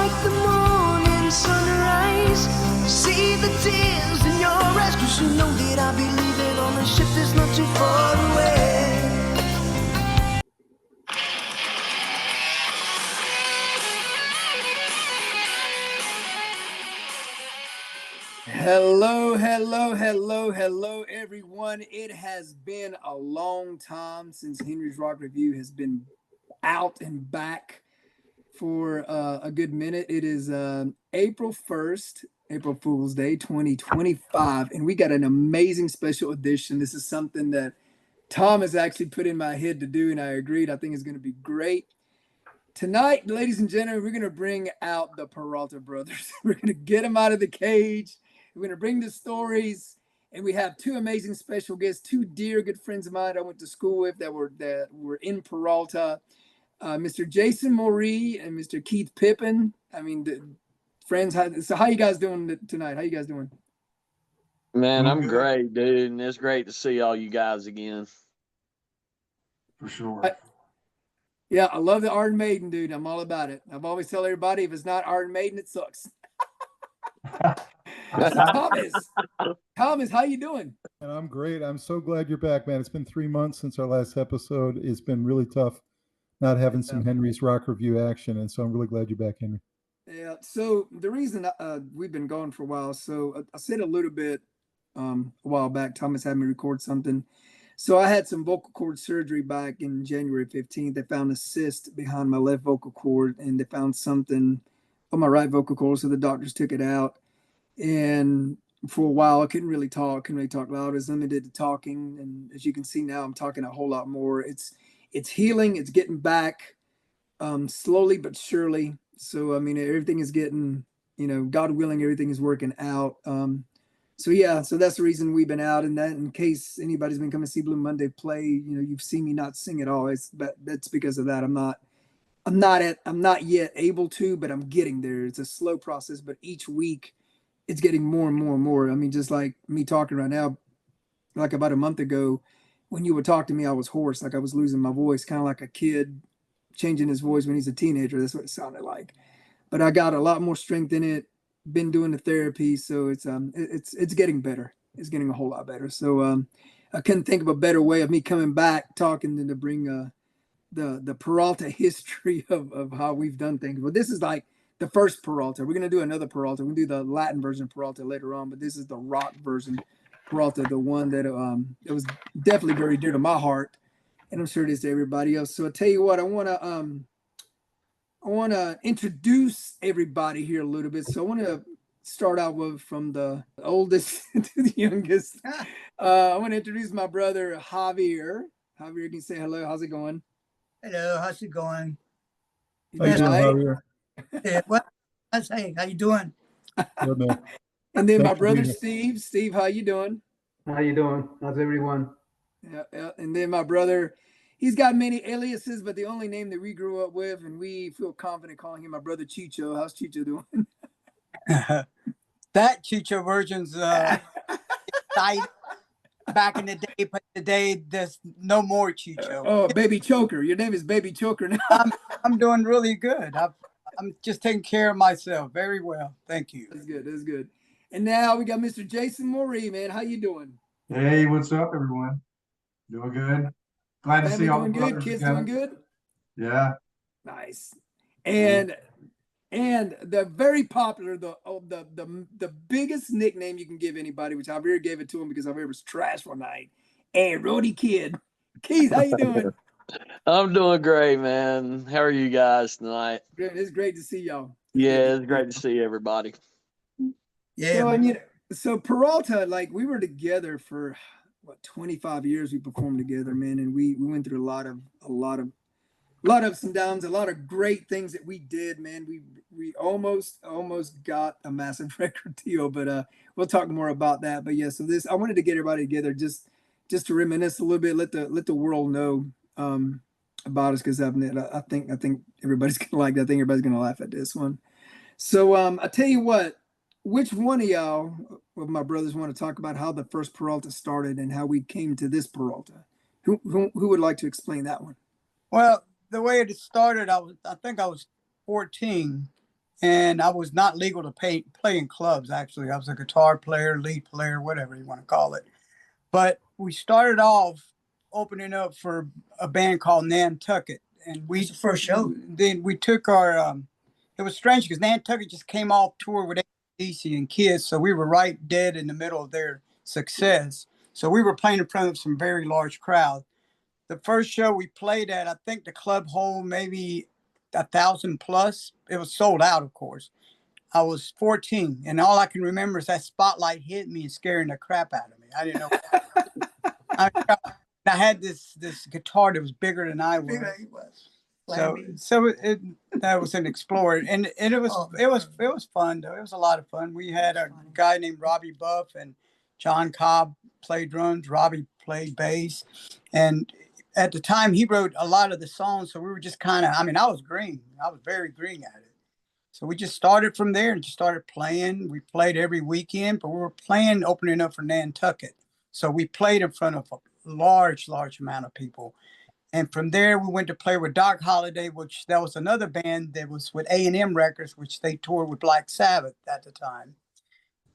like the morning sunrise. See the tears in your eyes, 'cause you know that I'll be leaving on a ship that's not too far away. Hello, everyone. It has been a long time since Henry's Rock Review has been out and back for a good minute. It is April 1st, April Fool's Day 2025, and we got an amazing special edition. This is something that Tom has actually put in my head to do, and I agreed. I think it's going to be great. Tonight, ladies and gentlemen, we're going to bring out the Peralta brothers. We're going to get them out of the cage. We're going to bring the stories, and we have two amazing special guests, two dear good friends of mine I went to school with that were in Peralta, Mr. Jason Moree and Mr. Keith Pippin. I mean, the friends. So how you guys doing tonight? How you guys doing? Man, I'm great, dude, and it's great to see all you guys again. For sure. Yeah, I love the Iron Maiden, dude. I'm all about it. I've always tell everybody, if it's not Iron Maiden, it sucks. Thomas, how you doing? And I'm great. I'm so glad you're back, man. It's been 3 months since our last episode. It's been really tough not having some Henry's Rock Review action, and so I'm really glad you're back, Henry. Yeah. So the reason we've been going for a while, so I said a little bit a while back. Thomas had me record something. So I had some vocal cord surgery back in January 15th. They found a cyst behind my left vocal cord, and they found something on my right vocal cord. So the doctors took it out. And for a while, I couldn't really talk loud. I was limited to talking. And as you can see now, I'm talking a whole lot more. It's healing. It's getting back slowly but surely. So, I mean, everything is getting, God willing, everything is working out. So that's the reason we've been out. And that, in case anybody's been coming to see Blue Monday play, you've seen me not sing at all. That's because of that. I'm not yet able to, but I'm getting there. It's a slow process, but each week it's getting more and more and more. I mean, just like me talking right now, like about a month ago, when you would talk to me, I was hoarse, like I was losing my voice, kind of like a kid changing his voice when he's a teenager. That's what it sounded like. But I got a lot more strength in it. Been doing the therapy, so it's getting better. It's getting a whole lot better. So I couldn't think of a better way of me coming back talking than to bring the Peralta history of how we've done things. Well, this is like the first Peralta. We're gonna do another Peralta. We'll do the Latin version of Peralta later on, but this is the rock version Peralta, the one that it was definitely very dear to my heart, and I'm sure it is to everybody else. So I tell you what, I want to introduce everybody here a little bit. So I want to start out with from the oldest to the youngest. I want to introduce my brother Javier. Javier, you can say hello. How's it going? Hello, how's it going? How you doing, Javier? Yeah, what? Hey, how you doing? Good, man. And then my Thanks for brother being here. Steve. Steve, how you doing? How you doing? How's everyone? Yeah. And then my brother, he's got many aliases, but the only name that we grew up with, and we feel confident calling him my brother Chicho. How's Chicho doing? That Chicho version's died back in the day, but today there's no more Chicho. Oh, Baby Choker. Your name is Baby Choker now. I'm doing really good. I'm just taking care of myself very well. Thank you. That's good. That's good. And now we got Mr. Jason Moree, man. How you doing? Hey, what's up, everyone? Doing good. Glad to see all the doing good. brothers Kids together. doing good. Yeah. Nice. And the very popular, the biggest nickname you can give anybody, which Javier gave it to him because Javier was trash one night. Hey, Roadie Kid. Keith, how you doing? I'm doing great, man. How are you guys tonight? Good. It's great to see y'all. Yeah, it's great to see everybody. Yeah. So Peralta, like we were together for 25 years. We performed together, man, and we went through a lot of ups and downs, a lot of great things that we did, man. We almost got a massive record deal, but we'll talk more about that. But yeah, so I wanted to get everybody together just to reminisce a little bit, let the world know about us, because I think everybody's gonna like that. I think everybody's gonna laugh at this one. So I tell you what, which one of y'all of my brothers want to talk about how the first Peralta started and how we came to this Peralta? Who would like to explain that one? Well, the way it started, I think I was 14, and I was not legal to play in clubs. Actually, I was a guitar player, lead player, whatever you want to call it. But we started off opening up for a band called Nantucket, and we the first show. Then we took our. It was strange because Nantucket just came off tour with AC and Kids, so we were right dead in the middle of their success. So we were playing in front of some very large crowd. The first show we played at, I think the club hold maybe 1,000 plus. It was sold out, of course. I was 14, and all I can remember is that spotlight hit me and scaring the crap out of me. I didn't know. I had this guitar that was bigger than I was. Bigger he was. So that was an Explorer, and it was fun though. It was a lot of fun. We had a guy named Robbie Buff and John Cobb played drums. Robbie played bass, and at the time he wrote a lot of the songs. So we were just kind of. I mean, I was green. I was very green at it. So we just started from there and just started playing. We played every weekend, but we were playing opening up for Nantucket. So we played in front of a large amount of people. And from there, we went to play with Doc Holliday, which that was another band that was with A&M Records, which they toured with Black Sabbath at the time.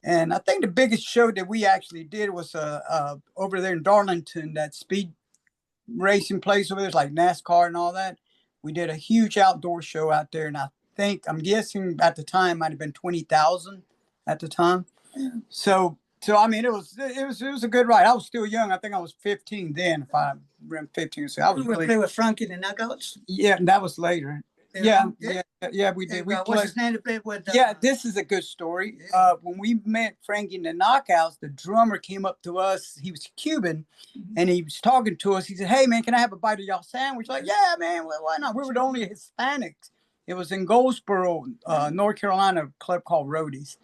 And I think the biggest show that we actually did was over there in Darlington, that speed racing place over there, it's like NASCAR and all that. We did a huge outdoor show out there, and I'm guessing at the time might have been 20,000 at the time. So I mean, it was a good ride. I was still young. I think I was 15 then, if I remember 15. So I was really play with Frankie in the Knockouts. Yeah, and that was later. Yeah, we did. We what's his name to play with? Yeah, this is a good story. When we met Frankie in the Knockouts, the drummer came up to us. He was Cuban, and he was talking to us. He said, "Hey, man, can I have a bite of y'all sandwich?" Like, yeah, man, well, why not? We were the only Hispanics. It was in Goldsboro, North Carolina, a club called Roadies.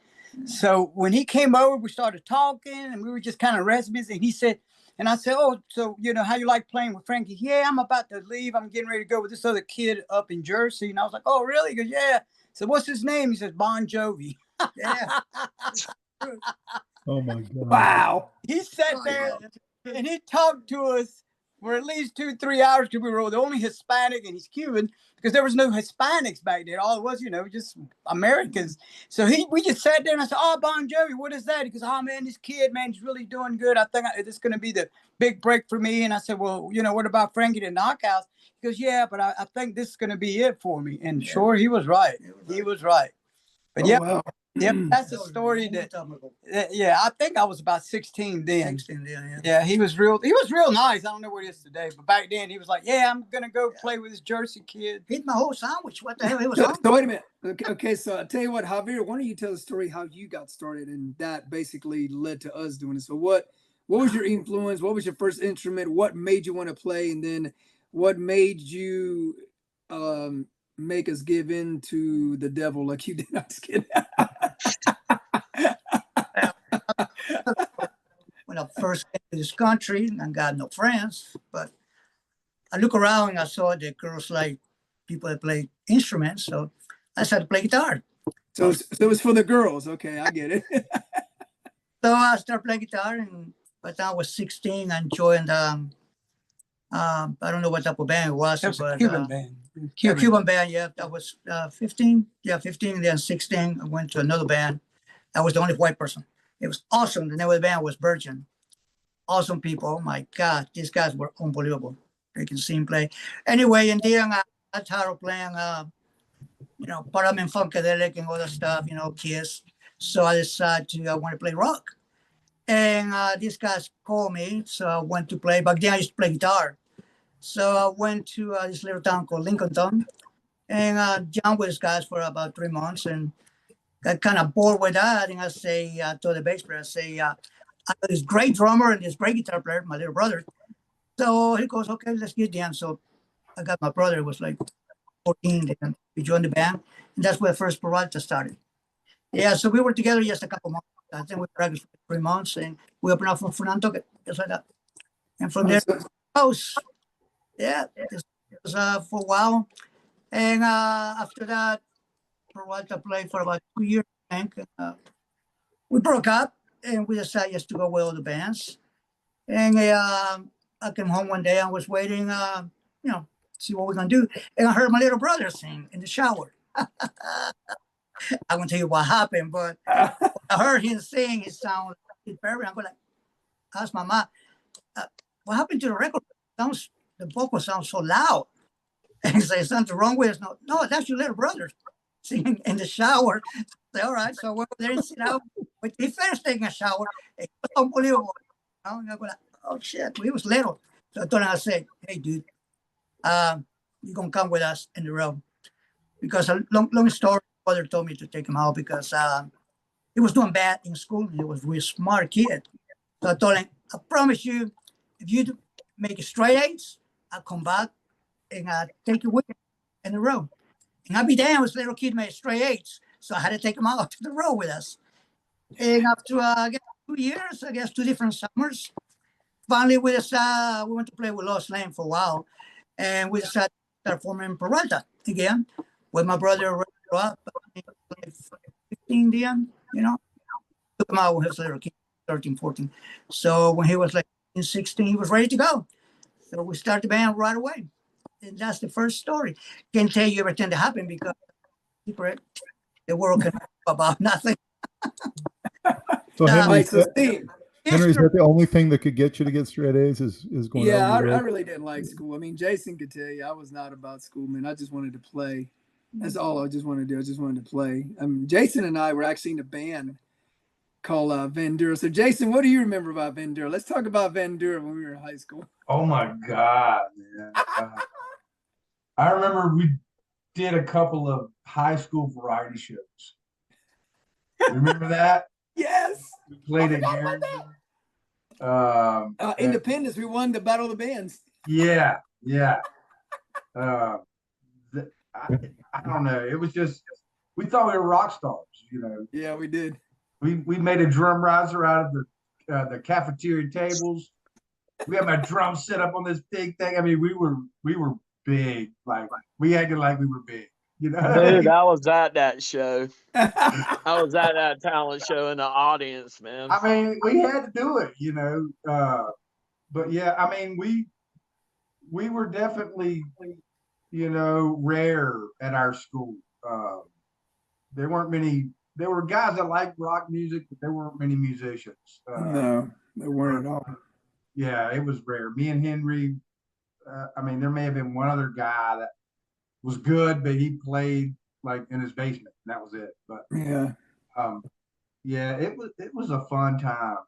So when he came over, we started talking, and we were just kind of recipes. And he said, and I said, "Oh, so how you like playing with Frankie?" "Yeah, I'm about to leave. I'm getting ready to go with this other kid up in Jersey." And I was like, "Oh, really?" He goes, "Yeah." So what's his name? He says, "Bon Jovi." Yeah. Oh my God. Wow. He sat there and he talked to us for at least 2-3 hours because we were the only Hispanic, and he's Cuban because there was no Hispanics back then. All it was, just Americans. So we just sat there and I said, "Oh, Bon Jovi, what is that?" He goes, "Oh man, this kid, man, he's really doing good. I think this is going to be the big break for me." And I said, "Well, what about Frankie the Knockouts?" He goes, "Yeah, but I think this is going to be it for me." And sure, he was right. He was right. But Wow. Yep, that's a story that. Yeah, I think I was about 16 then. 16 then, yeah. Yeah, he was real nice. I don't know what he is today, but back then he was like, "Yeah, I'm gonna go play with this Jersey kid." Hit my whole sandwich. What the hell? It was So wait a minute. Okay, so I'll tell you what, Javier, why don't you tell the story how you got started, and that basically led to us doing it. So what was your influence? What was your first instrument? What made you want to play? And then what made you make us give in to the devil like you did? I'm just kidding. When I first came to this country, I got no friends, but I look around and I saw the girls like people that play instruments, so I started to play guitar. So it was for the girls. Okay, I get it. So I started playing guitar, and by the time I was 16, I joined, I don't know what type of band it was. That was but, a Cuban band. Cuban band, yeah. That was 15. Yeah, 15, then 16. I went to another band. I was the only white person. It was awesome. The name of the band was Virgin. Awesome people. Oh my God, these guys were unbelievable. They can sing, play. Anyway, and then I started playing, Parliament Funkadelic and all that stuff, Kiss. So I decided I want to play rock. And these guys called me, so I went to play. Back then I used to play guitar. So I went to this little town called Lincolnton, and jammed with these guys for about 3 months, and got kind of bored with that. And I say to the bass player, I got this great drummer and this great guitar player, my little brother. So he goes, "Okay, let's get down." So I got my brother, who was like 14, and we joined the band, and that's where first Peralta started. Yeah, so we were together just a couple months. I think we practiced for 3 months, and we opened up for Nantucket, just like that. And from there, house. Yeah, it was for a while. And after that, Peralta played for about 2 years, I think. We broke up, and we decided just to go with all the bands. And I came home one day. I was waiting, see what we're going to do. And I heard my little brother sing in the shower. I won't tell you what happened, but I heard him sing his sound. I'm going to ask my mom, what happened to the record? Sounds, the vocal sounds so loud. And say, something wrong with us. No, that's your little brother singing in the shower. Say, all right, so we're there and sit down. But he finished taking a shower. It was unbelievable. You know? And I go like, oh shit, he was little. So I told him, I said, hey dude, you're gonna come with us in the room. Because a long story, my father told me to take him out because he was doing bad in school. He was a really smart kid. So I told him, I promise you, if you make straight A's, I'll come back and take you with me in the room. And I'll be damned, this little kid made straight A's. So I had to take him out to the road with us. And after, I guess, 2 years, I guess 2 different summers, finally we decided, we went to play with Lost Lane for a while. And we decided to start forming Peralta again with my brother grew up, 15 then, you know. Took him out when he was a little kid, 13, 14. So when he was like 16, he was ready to go. So we started the band right away. And that's the first story. Can't tell you everything that happened because the world can know about nothing. So Henry, so Steve, Henry, is that the only thing that could get you to get straight A's is going yeah, over the I road? really didn't like school. I mean, Jason could tell you I was not about school, man. I just wanted to play. That's all I just wanted to do. I just wanted to play. Jason and I were actually in a band called Vandura. So Jason, what do you remember about Vandura? Let's talk about Vandura when we were in high school. Oh my God, man. I remember we did a couple of high school variety shows. Remember that? Yes. We played at Independence. We won the Battle of the Bands. Yeah. I don't know. It was just, we thought we were rock stars, you know. Yeah, we did. We made a drum riser out of the cafeteria tables. We had my drum set up on this big thing. I mean, we were big. Like we acted like we were big. You know, Dude, I was at that show. I was at that talent show in the audience, man. I mean, we had to do it, you know. But yeah, I mean, we were definitely, you know, rare at our school. There weren't many. There were guys that liked rock music, but there weren't many musicians. No, they weren't at all. Yeah, it was rare. Me and Henry. I mean, there may have been one other guy that was good, but he played like in his basement, and that was it. But yeah, it was a fun time.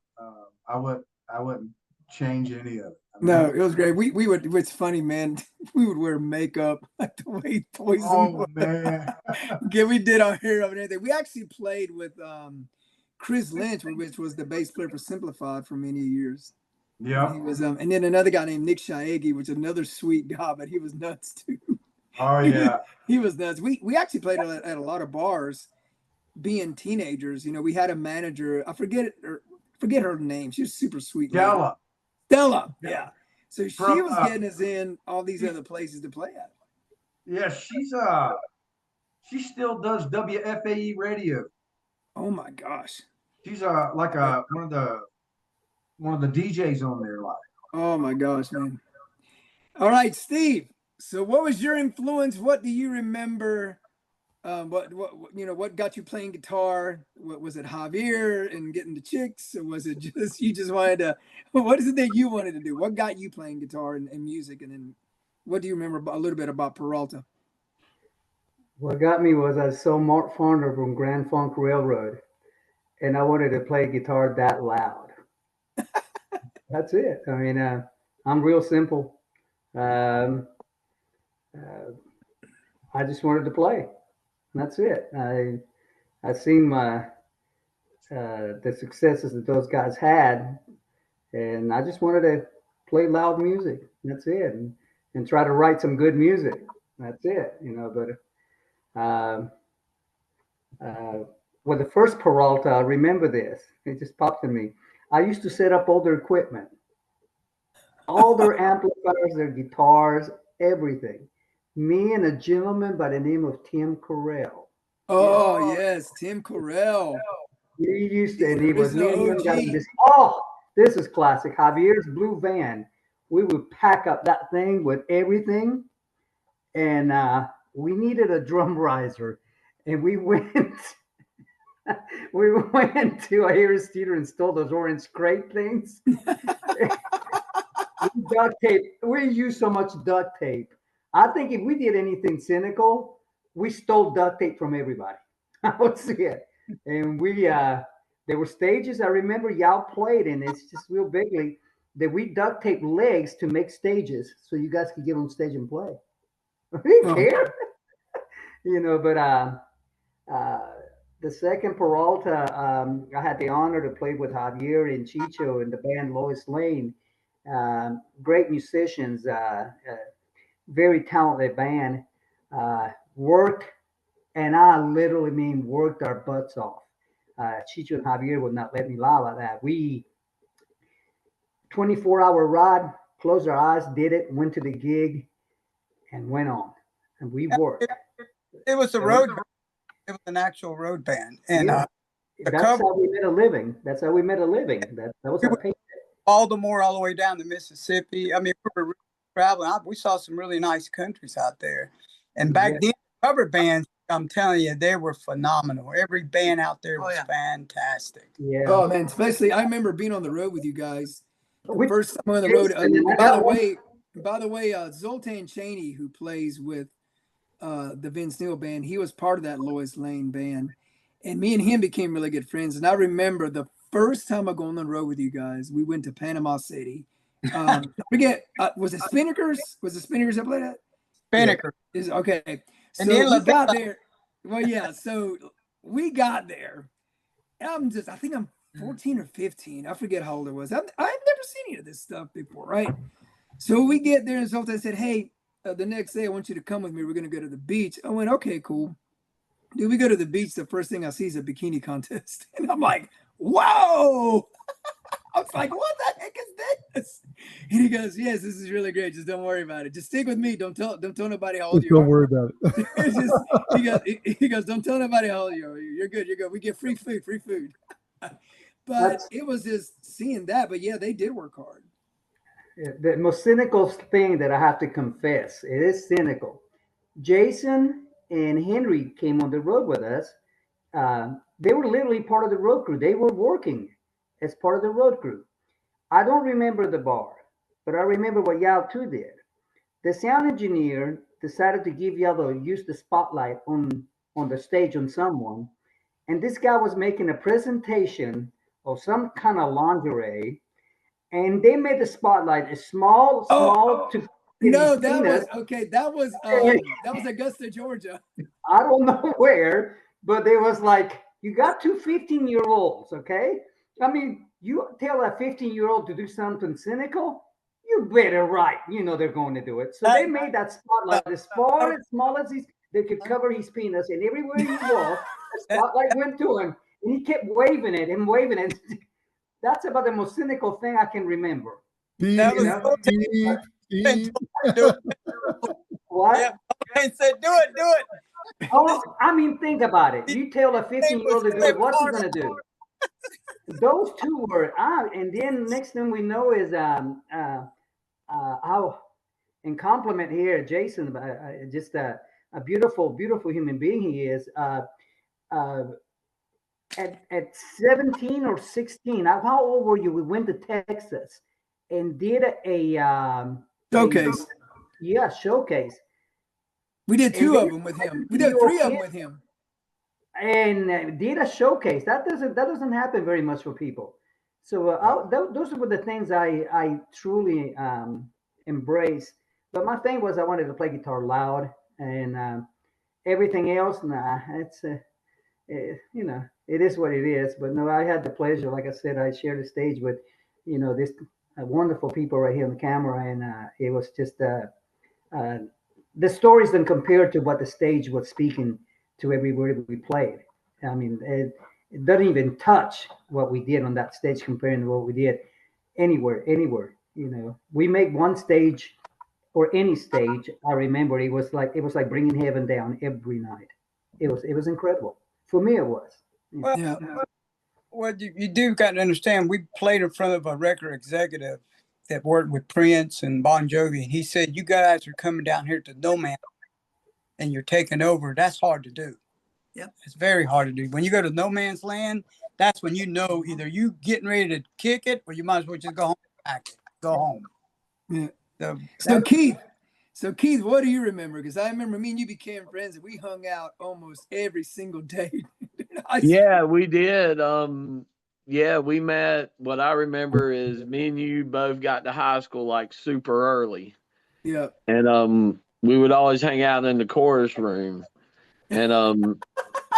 I wouldn't change any of it. I mean, no, it was great. We would. It's funny, man. We would wear makeup like the way Poison. Oh man. Yeah, we did our hair up and everything. We actually played with Chris Lynch, which was the bass player for Simplified for many years. Yeah. He was and then another guy named Nick Shaegi, which is another sweet guy, but he was nuts too. Oh yeah. He was nuts. We actually played at a lot of bars being teenagers. You know, we had a manager, I forget her name. She was super sweet. Stella. Yeah. So she was getting us in all these other places to play at. Yeah, she still does WFAE radio. Oh my gosh. She's like one of the DJs on there, like. Oh my gosh, man. All right, Steve. So what was your influence? What do you remember? What got you playing guitar? What was it, Javier and getting the chicks? Or was it just you just wanted to, what is it that you wanted to do? What got you playing guitar and music? And then what do you remember a little bit about Peralta? What got me was I saw Mark Farner from Grand Funk Railroad, and I wanted to play guitar that loud. That's it. I mean, I'm real simple. I just wanted to play. That's it. I seen the successes that those guys had, and I just wanted to play loud music. That's it, and try to write some good music. That's it, you know. But with the first Peralta, I remember this. It just popped in me. I used to set up all their equipment, all their amplifiers, their guitars, everything. Me and a gentleman by the name of Tim Correll. Oh, yes, Tim Correll. He used to, and he was me and him got this. Oh, this is classic. Javier's blue van. We would pack up that thing with everything, and we needed a drum riser. and we went. We went to a Harris Theater and stole those orange crepe things. Duct tape. We used so much duct tape. I think if we did anything cynical, we stole duct tape from everybody. I would see it. And there were stages I remember y'all played, and it's just real bigly that we duct tape legs to make stages so you guys could get on stage and play. We didn't care. But the second Peralta, I had the honor to play with Javier and Chicho in the band Lois Lane. Great musicians, very talented band. Worked, and I literally mean worked our butts off. Chicho and Javier would not let me lie like that. We 24-hour ride, closed our eyes, did it, went to the gig, and went on. And we worked. It was a road. It was an actual road band, and that's how we made a living. That's how we made a living. That was our paycheck. Baltimore all the way down to Mississippi. I mean, we were really traveling. We saw some really nice countries out there. And back then, cover bands, I'm telling you, they were phenomenal. Every band out there was fantastic. Yeah. Oh man, especially I remember being on the road with you guys. The first time on the road. By the way, Zoltan Chaney, who plays with the Vince Neil band, he was part of that Lois Lane band, and me and him became really good friends. And I remember the first time I go on the road with you guys, we went to Panama City. Forget, was it Spinnakers? Was it Spinnakers that played that? Spinnaker. Is okay. So And then we got there. Well, yeah. So we got there. I think I'm 14 or 15. I forget how old I was. I've never seen any of this stuff before, right? So we get there, and Zoltan said, "Hey, the next day I want you to come with me. We're going to go to the beach." I went, "Okay, cool." Dude, we go to the beach. The first thing I see is a bikini contest. And I'm like, whoa. I was like, what the heck is this? And he goes, "Yes, this is really great. Just don't worry about it. Just stick with me. Don't tell nobody how old you are." Don't worry about it. He goes, "Don't tell nobody how old you are. You're good. You're good. We get free food. But it was just seeing that. But yeah, they did work hard. The most cynical thing that I have to confess, it is cynical. Jason and Henry came on the road with us. They were literally part of the road crew. They were working as part of the road crew. I don't remember the bar, but I remember what y'all two did. The sound engineer decided to give y'all use the spotlight on the stage on someone, and this guy was making a presentation of some kind of lingerie, and they made the spotlight as small to. No, that was Augusta, Georgia. I don't know where, but it was like, you got two 15-year-olds, okay? I mean, you tell a 15-year-old to do something cynical, you better they're going to do it. So they made that spotlight as far as small as they could cover his penis, and everywhere he walked, the spotlight went to him, and he kept waving it and waving it. That's about the most cynical thing I can remember. What? Yeah, and said, do it. Oh, I mean, think about it. You tell a 15-year-old to do it, what's he gonna do? Those two were and then next thing we know is in compliment here, Jason, just a beautiful human being he is. At 17 or 16, how old were you? We went to Texas and did a showcase. Showcase. We did two of them with him. We did three of them with him. And did a showcase. That doesn't happen very much for people. So those were the things I truly embraced. But my thing was I wanted to play guitar loud, and everything else, it's it is what it is. But no, I had the pleasure, like I said, I shared the stage with this wonderful people right here on the camera, and it was just the stories then compared to what the stage was speaking to every word we played. I mean, it doesn't even touch what we did on that stage comparing to what we did anywhere. We make one stage or any stage. I remember it was like bringing heaven down every night. It was incredible. For me, it was. Well, you do got to understand, we played in front of a record executive that worked with Prince and Bon Jovi, and he said, "You guys are coming down here to no man, and you're taking over. That's hard to do." Yep. It's very hard to do. When you go to no man's land, that's when you know either you getting ready to kick it or you might as well just go home and pack it. Go home. Yeah. So, So Keith, what do you remember? Because I remember me and you became friends and we hung out almost every single day. Yeah, we did. Yeah, we met. What I remember is me and you both got to high school like super early. Yeah. And we would always hang out in the chorus room. And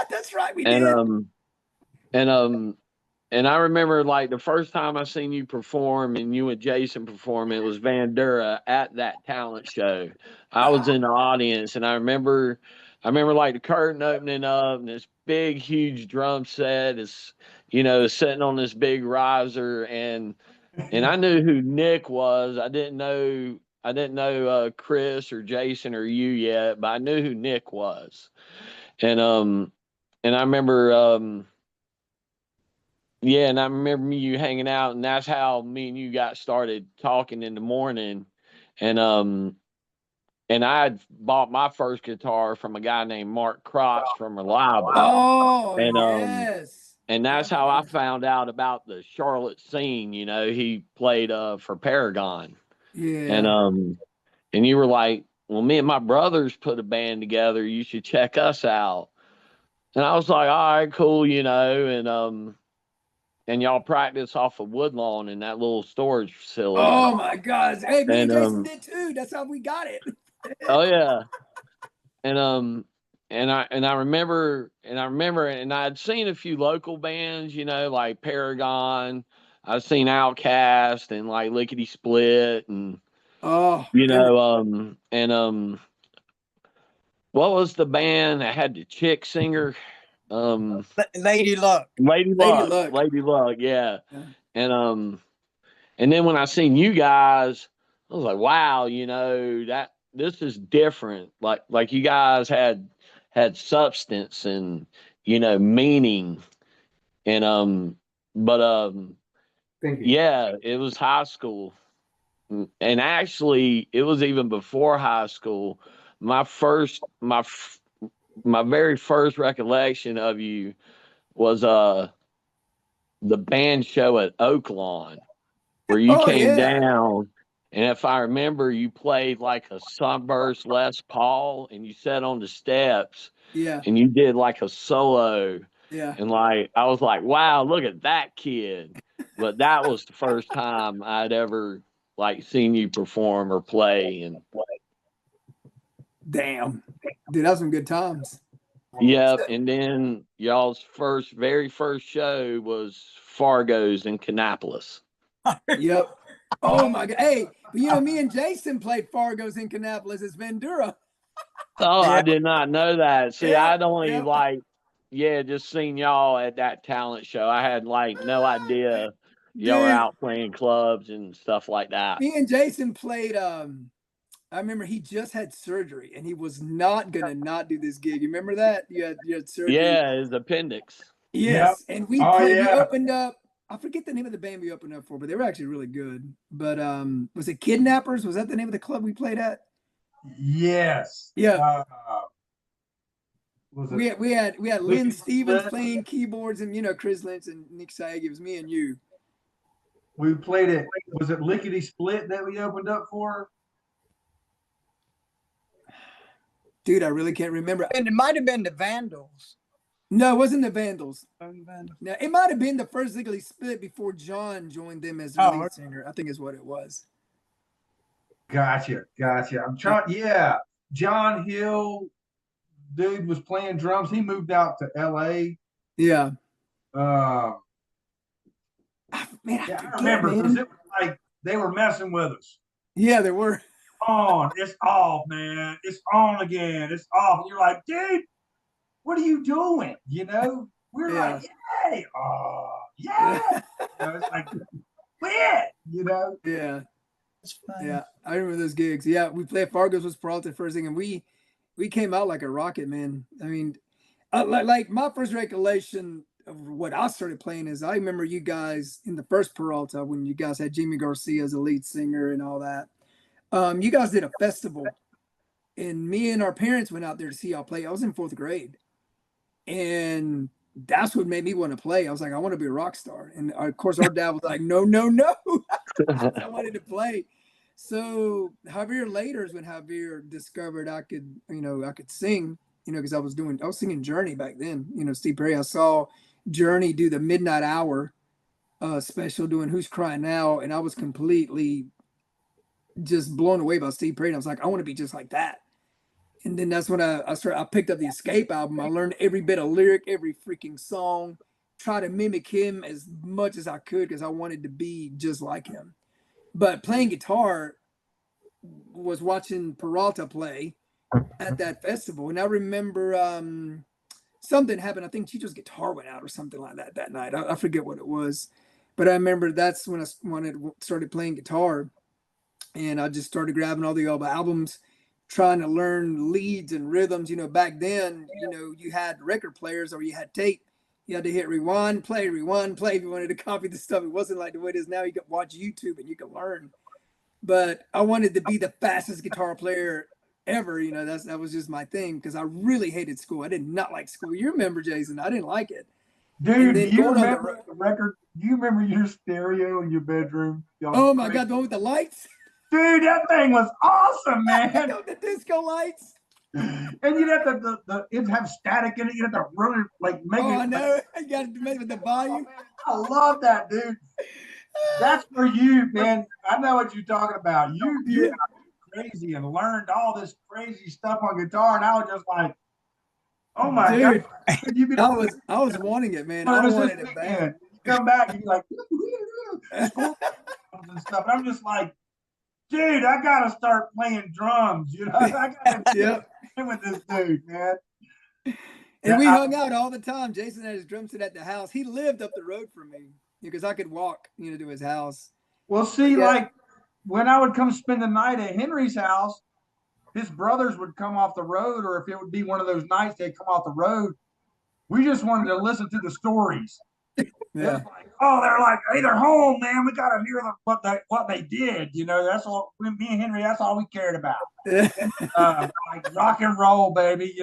That's right, we and did. and I remember like the first time I seen you perform and you and Jason perform, it was Vandura at that talent show. I was in the audience and I remember like the curtain opening up and this big huge drum set is sitting on this big riser and I knew who Nick was. I didn't know Chris or Jason or you yet, but I knew who Nick was. And I remember and I remember you hanging out, and that's how me and you got started talking in the morning. And I had bought my first guitar from a guy named Mark Crotch from Reliable. Oh, And yes. and that's how I found out about the Charlotte scene. He played for Paragon. Yeah. And you were like, well, me and my brothers put a band together. You should check us out. And I was like, all right, cool, and y'all practice off of Woodlawn in that little storage facility. Oh my gosh. Hey, me and Jason And did too. That's how we got it. oh yeah. And I remember and I'd seen a few local bands, like Paragon. I've seen Outcast and like Lickety Split and Oh, what was the band that had the chick singer? Lady Luck. Lady Luck, yeah. Yeah. And then when I seen you guys, I was like, wow, that this is different. Like you guys had substance and meaning. And Thank you. yeah, it was high school. And actually it was even before high school. My very first recollection of you was the band show at Oaklawn where you came down, and if I remember, you played like a Sunburst Les Paul, and you sat on the steps, and you did like a solo, and like I was like, wow, look at that kid. But that was the first time I'd ever like seen you perform or play, and damn, dude, that was some good times. Yep, and then y'all's very first show was Fargo's in Kannapolis. Yep. Oh my god. Hey, but me and Jason played Fargo's in Kannapolis as Vandura. Oh, I did not know that. See, Yeah, I'd only just seen y'all at that talent show. I had like no idea y'all were out playing clubs and stuff like that. Me and Jason played I remember he just had surgery and he was not gonna not do this gig. You remember that? You had surgery. Yeah, his appendix. Yes. Yep. And we played, we opened up. I forget the name of the band we opened up for, but they were actually really good. But was it Kidnappers? Was that the name of the club we played at? Yes. Yeah. We had Lynn Stevens playing keyboards and Chris Lynch and Nick Saig. It was me and you. We played it. Was it Lickety Split that we opened up for? Dude, I really can't remember. And it might have been the Vandals. No, it wasn't the Vandals. No, it might have been the first Lickety Split before John joined them as the lead singer. I think is what it was. Gotcha. I'm trying. Yeah, John Hill, dude, was playing drums. He moved out to L.A. Yeah. I remember because it was like they were messing with us. Yeah, they were. It's off, man. It's on again. It's off. And you're like, dude, what are you doing? We're like, yay. It's like, quit, Yeah. Yeah, I remember those gigs. Yeah, we played Fargo's was Peralta first thing, and we came out like a rocket, man. I mean, like my first recollection of what I started playing is I remember you guys in the first Peralta when you guys had Jimmy Garcia as a lead singer and all that. You guys did a festival, and me and our parents went out there to see y'all play. I was in 4th grade, And that's what made me want to play. I was like, I want to be a rock star. And of course, our dad was like, no, no, no. I wanted to play. So Javier later is when Javier discovered I could, I could sing, because I was singing Journey back then, Steve Perry. I saw Journey do the Midnight Hour special doing Who's Crying Now. And I was completely just blown away by Steve Perry. And I was like, I want to be just like that. And then that's when I picked up the Escape album. I learned every bit of lyric, every freaking song, try to mimic him as much as I could because I wanted to be just like him. But playing guitar was watching Peralta play at that festival. And I remember something happened. I think Chicho's guitar went out or something like that night. I forget what it was. But I remember that's when I started playing guitar. And I just started grabbing all the albums, trying to learn leads and rhythms. Back then, you had record players or you had tape. You had to hit rewind, play if you wanted to copy the stuff. It wasn't like the way it is now. You could watch YouTube and you could learn. But I wanted to be the fastest guitar player ever. That was just my thing because I really hated school. I did not like school. You remember, Jason? I didn't like it. Dude, do you remember the record? Do you remember your stereo in your bedroom? Oh my God, the one with the lights? Dude, that thing was awesome, man. The disco lights. And you'd have it'd have static in it. You'd have to really make it. I know. You got to make with the volume. I love that, dude. That's for you, man. I know what you're talking about. You got crazy and learned all this crazy stuff on guitar, and I was just like, oh my God. I was wanting it, man. I wanted it bad. You come back, and you're like, and stuff. And I'm just like, dude, I gotta start playing drums. I gotta get with this dude, man. And we hung out all the time. Jason had his drum set at the house. He lived up the road from me because I could walk, to his house. Well, see, like when I would come spend the night at Henry's house, his brothers would come off the road, or if it would be one of those nights they'd come off the road. We just wanted to listen to the stories. Yeah. They're like, hey, they're home, man. We gotta hear what they did. That's all. Me and Henry, that's all we cared about. Like rock and roll, baby.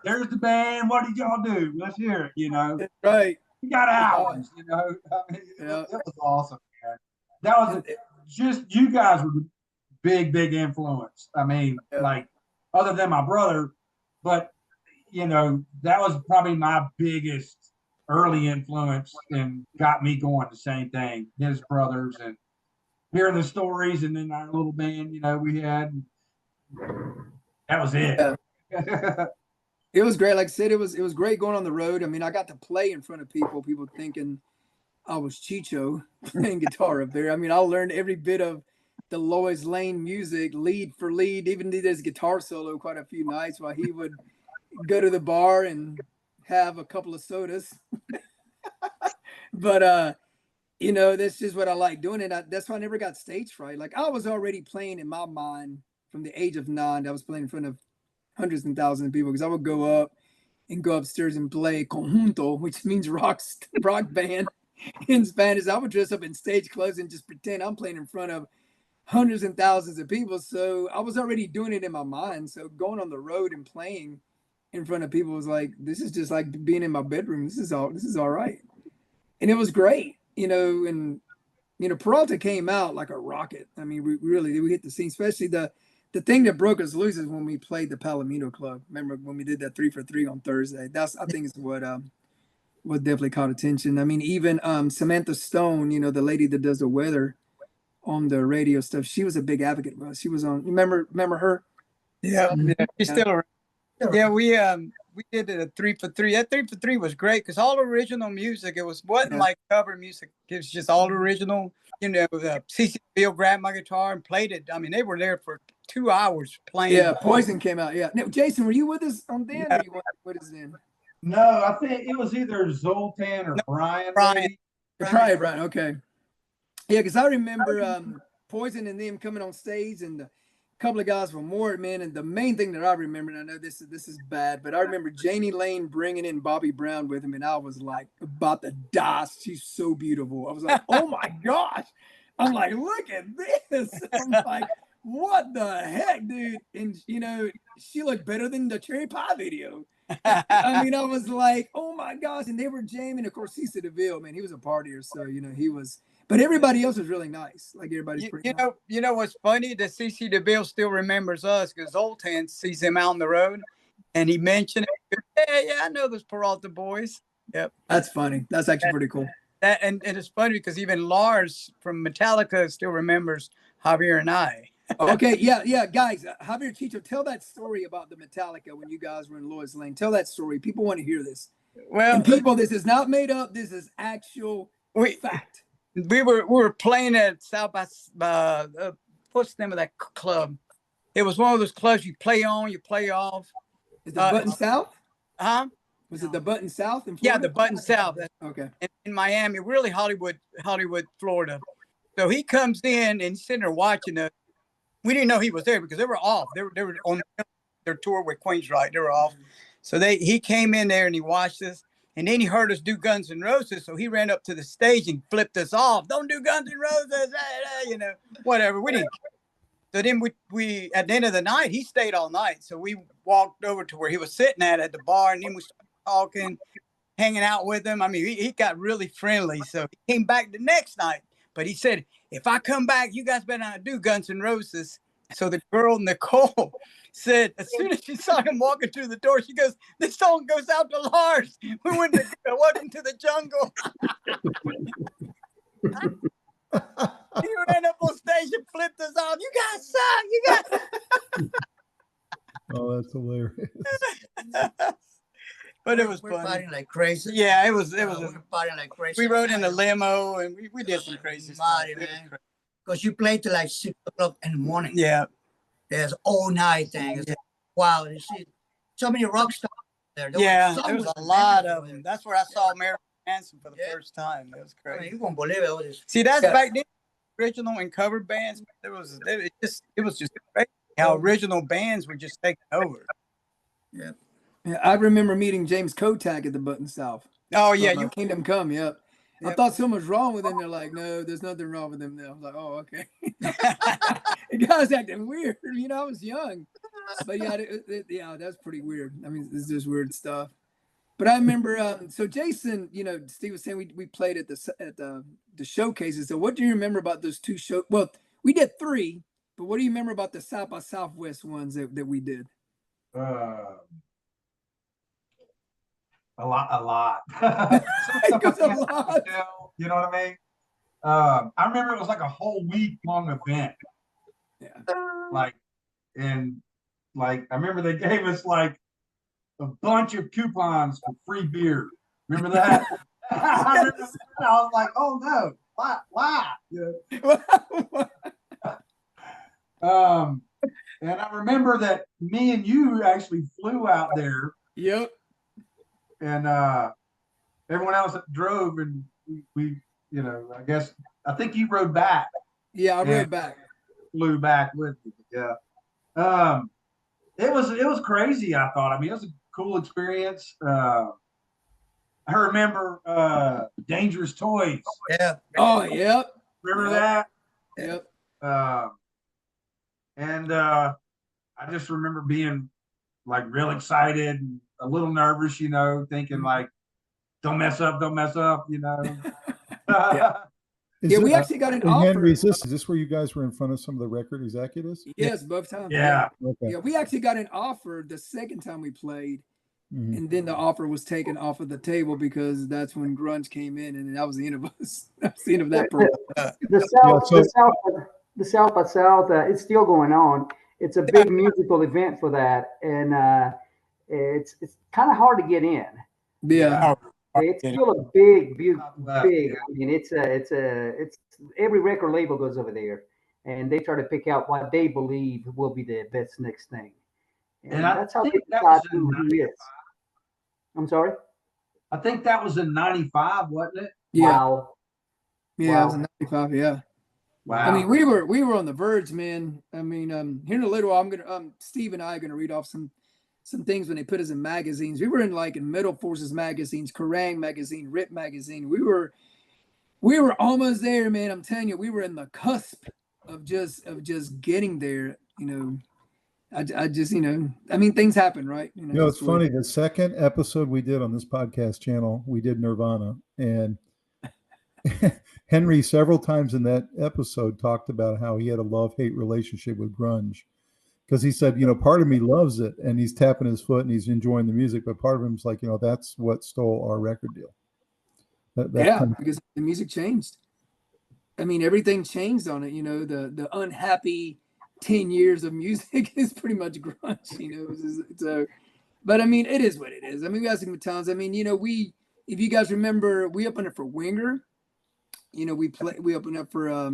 There's the band. What did y'all do? Let's hear it. Right. We got hours. It was awesome, man. That was just you guys were the big influence. I mean, like other than my brother, but that was probably my biggest early influence and got me going the same thing. His brothers and hearing the stories, and then our little band, we had. That was it. Yeah. It was great. Like I said, it was great going on the road. I mean, I got to play in front of people thinking I was Chicho playing guitar up there. I mean, I learned every bit of the Lois Lane music, lead for lead, even did his guitar solo quite a few nights while he would go to the bar and have a couple of sodas. But that's just what I like doing. And that's why I never got stage fright. Like I was already playing in my mind from the age of 9. I was playing in front of hundreds and thousands of people because I would go upstairs and play conjunto, which means rock band in Spanish. I would dress up in stage clothes and just pretend I'm playing in front of hundreds and thousands of people. So I was already doing it in my mind. So going on the road and playing in front of people was like, this is just like being in my bedroom. This is all right. And it was great, and Peralta came out like a rocket. I mean, we hit the scene, especially the thing that broke us loose is when we played the Palomino Club. Remember when we did that 3 for 3 on Thursday? I think is what definitely caught attention. I mean, even Samantha Stone, the lady that does the weather on the radio stuff, she was a big advocate for us. She was on. Remember her? Yeah, she's still around. Yeah, we did it at 3 for 3. That 3 for 3 was great because all original music. It wasn't like cover music. It was just all original. CC Bill grabbed my guitar and played it. I mean, they were there for 2 hours playing. Yeah, Poison came out. Yeah. Now, Jason, were you with us on then? Or you weren't with us then? No, I think it was either Zoltan or Brian. Probably Brian. Okay. Yeah, because I remember Poison and them coming on stage and couple of guys from Ward, man, and the main thing that I remember, and I know this is bad, but I remember Janie Lane bringing in Bobby Brown with him, and I was like about to die. She's so beautiful. I was like, oh my gosh. I'm like, look at this. I'm like, what the heck, dude? And she looked better than the Cherry Pie video. I mean, I was like, oh my gosh. And they were jamming. Of course, Cecil DeVille, man, he was a partier. So, he was, but everybody else was really nice. Like everybody's pretty nice. You know what's funny? That CC DeVille still remembers us because Zoltan sees him out on the road and he mentioned it. Yeah, I know those Peralta boys. Yep. That's funny. That's actually pretty cool. And it's funny because even Lars from Metallica still remembers Javier and I. Okay, yeah, guys. Javier, Chicho, tell that story about the Metallica when you guys were in Lois Lane. Tell that story. People want to hear this. Well, and people, this is not made up. This is actual fact. We were playing at South by what's the name of that club? It was one of those clubs you play on, you play off. Is the Button South? Huh? Was it the Button South in Florida? Yeah, the Button South. Okay. In Miami, really Hollywood, Florida. So he comes in and he's sitting there watching us. We didn't know he was there because they were off. They were on their tour with Queensryche. They were off. So he came in there and he watched us. And then he heard us do Guns N' Roses. So he ran up to the stage and flipped us off. Don't do Guns N' Roses, whatever. We didn't. So then we at the end of the night, he stayed all night. So we walked over to where he was sitting at the bar, and then we started talking, hanging out with him. I mean, he got really friendly. So he came back the next night. But he said, if I come back, you guys better not do Guns N' Roses. So the girl, Nicole, said, as soon as she saw him walking through the door, she goes, this song goes out to Lars. We went to Welcome to the Jungle. He ran up on stage and flipped us off. You guys suck. You guys. Oh, that's hilarious. But it was we're fun. partying like crazy. Yeah, it was. We're partying like crazy. We rode in a limo and we did some crazy stuff. Man. Because you played till like 6 o'clock in the morning. Yeah. There's all night things. Yeah. Wow. You see so many rock stars there. There was a lot of them. That's where I saw Mary Hansen for the first time. That was crazy. I mean, you won't believe it. See, that's back then. Original and cover bands. It was just crazy how original bands were just taking over. Yeah. Yeah, I remember meeting James Kotak at the Button South. Oh yeah, you Kingdom Come. Yep. I thought something was wrong with him. They're like, no, there's nothing wrong with him. I was like, oh, okay. The guy was acting weird. I was young, but yeah, that's pretty weird. I mean, this is weird stuff. But I remember, so Jason, Steve was saying we played at the showcases. So what do you remember about those two shows? Well, we did 3, but what do you remember about the South by Southwest ones that we did? A lot. It was a lot. You know what I mean? I remember it was like a whole week long event. Yeah. I remember they gave us like a bunch of coupons for free beer. Remember that? I was like, oh no, why? And I remember that me and you actually flew out there. Yep. And everyone else drove, and we I think you rode back. Yeah, I rode back. Flew back with me. Yeah. It was crazy, I thought. I mean, it was a cool experience. I remember Dangerous Toys. Yeah. Oh, yep. Remember that? Yep. And I just remember being like real excited and a little nervous, thinking like, don't mess up. Yeah, we actually got an offer. Henry, is this where you guys were in front of some of the record executives? Yes, both times. Yeah. Okay. Yeah, we actually got an offer the second time we played, and then the offer was taken off of the table because that's when grunge came in, and that was the end of us. That's the end of that program. The South by South, it's still going on. It's a big musical event for that, and it's kind of hard to get in. Yeah. It's still a big. I mean, it's every record label goes over there, and they try to pick out what they believe will be the best next thing. And that's how they decide who is. I'm sorry. I think that was in '95, wasn't it? Yeah. Wow. Yeah, it was in '95. Yeah. Wow. I mean, we were on the verge, man. I mean, here in a little while, Steve and I are gonna read off some things when they put us in magazines. We were in Metal Forces magazines, Kerrang magazine, Rip magazine. We were almost there, man. I'm telling you, we were in the cusp of just getting there, I just, I mean, things happen, right? You know, it's that's the way- funny. The second episode we did on this podcast channel, we did Nirvana, and Henry several times in that episode talked about how he had a love-hate relationship with grunge, because he said, part of me loves it, and he's tapping his foot and he's enjoying the music, but part of him's like, that's what stole our record deal. Because the music changed. I mean, everything changed on it. The unhappy 10 years of music is pretty much grunge. So, but I mean, it is what it is. I mean, we got some good times. I mean, if you guys remember, we opened up for Winger. We opened up for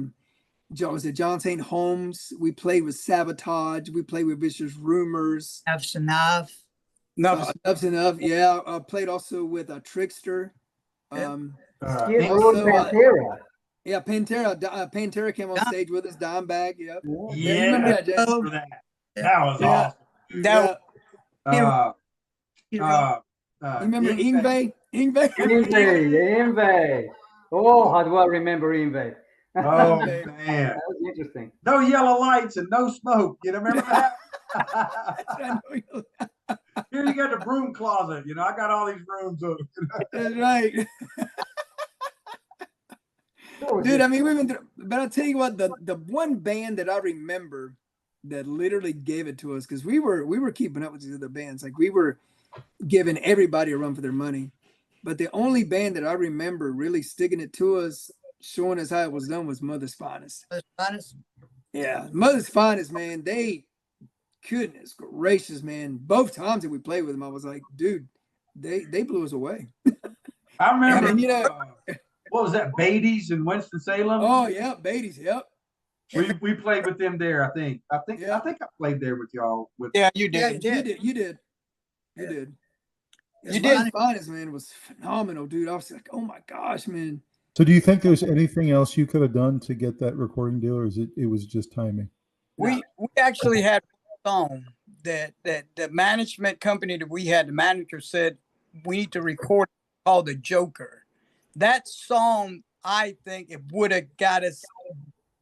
John St. Holmes. We played with Sabotage. We played with Vicious Rumors. Enough's enough. Enough's enough. Yeah, played also with Trickster. Skid Row and Pantera. Yeah, Pantera came on stage with us. Dimebag. Yep. Yeah, you remember that, Jay? for that. That was awesome. Remember Ingve? Ingve. Oh, how do I remember Ingve? Oh man, that was interesting. No yellow lights and no smoke. You remember that? Here you got the broom closet. I got all these rooms. That's right. Dude, I mean, we've been through, but I'll tell you what, the one band that I remember that literally gave it to us, because we were keeping up with these other bands, like we were giving everybody a run for their money, but the only band that I remember really sticking it to us, showing us how it was done, was Mother's Finest. Yeah, Mother's Finest, man. Goodness gracious, man. Both times that we played with them, I was like, dude, they blew us away. I remember. What was that? Beatty's in Winston-Salem. Oh yeah, Beatty's. Yep. We played with them there. I think I played there with y'all. Yeah, you did. Yeah, you did. You did. Finest, man, was phenomenal, dude. I was like, oh my gosh, man. So, do you think there's anything else you could have done to get that recording deal, or it was just timing? We actually had a song that the management company that we had, the manager said we need to record, called The Joker. That song, I think it would have got us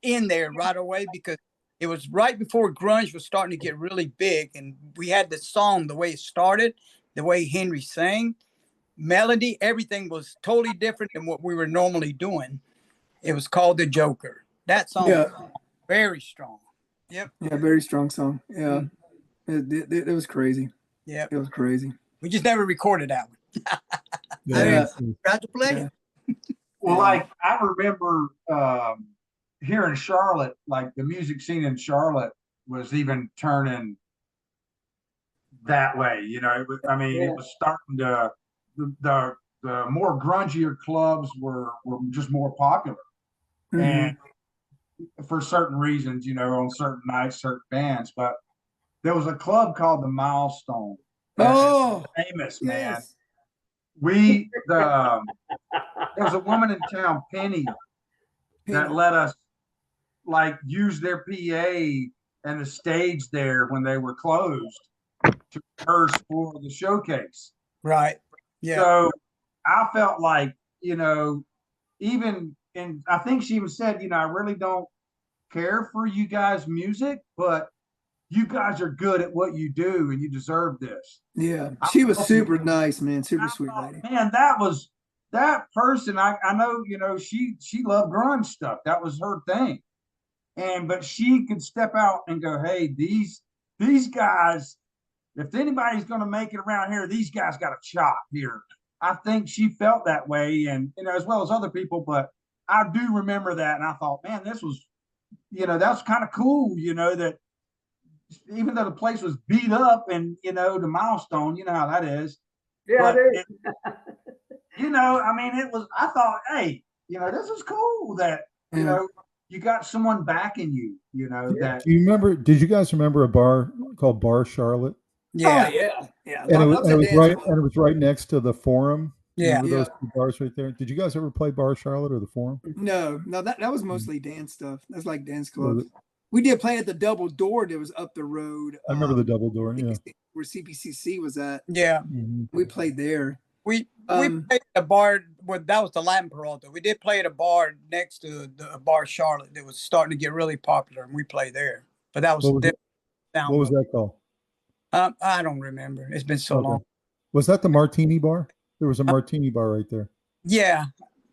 in there right away, because it was right before grunge was starting to get really big. And we had the song, the way it started, the way Henry sang, melody, everything was totally different than what we were normally doing. It was called The Joker. That song was very strong. Yep. Yeah, very strong song. Yeah. It was crazy. Yeah. It was crazy. We just never recorded that one. Got to play it. Well, like I remember here in Charlotte, like the music scene in Charlotte was even turning that way. It was starting to the more grungier clubs were just more popular, and for certain reasons, on certain nights, certain bands. But there was a club called the Milestone. Famous, man. There was a woman in town, Penny, that let us like use their PA and the stage there when they were closed to rehearse for the showcase. Right. Yeah. So I felt like, even, and I think she even said, I really don't care for you guys' music, but you guys are good at what you do and you deserve this. Yeah. She was super nice, man. Super sweet lady. Man, that person, I know, she loved grunge stuff. That was her thing. But she could step out and go, hey, these guys, if anybody's going to make it around here, these guys got a shot here. I think she felt that way, and as well as other people. But I do remember that, and I thought, man, this was, that's kind of cool, that even though the place was beat up, and the Milestone, you know how that is. Yeah, it is. It was. I thought, hey, this is cool that you got someone backing you. That. Do you remember? Did you guys remember a bar called Bar Charlotte? Yeah. Yeah. And it was right next to the Forum. Yeah. Remember those two bars right there? Did you guys ever play Bar Charlotte or the Forum? No, that was mostly dance stuff. That's like dance clubs. We did play at the Double Door that was up the road. I remember the Double Door, where CPCC was at. Yeah. We played there. We played at a bar. That was the Latin Peralta. We did play at a bar next to the Bar Charlotte that was starting to get really popular, and we played there. But that was different. Down What was low. that called? I don't remember. It's been so Okay. long. Was that the Martini Bar? There was a Martini Bar right there. Yeah.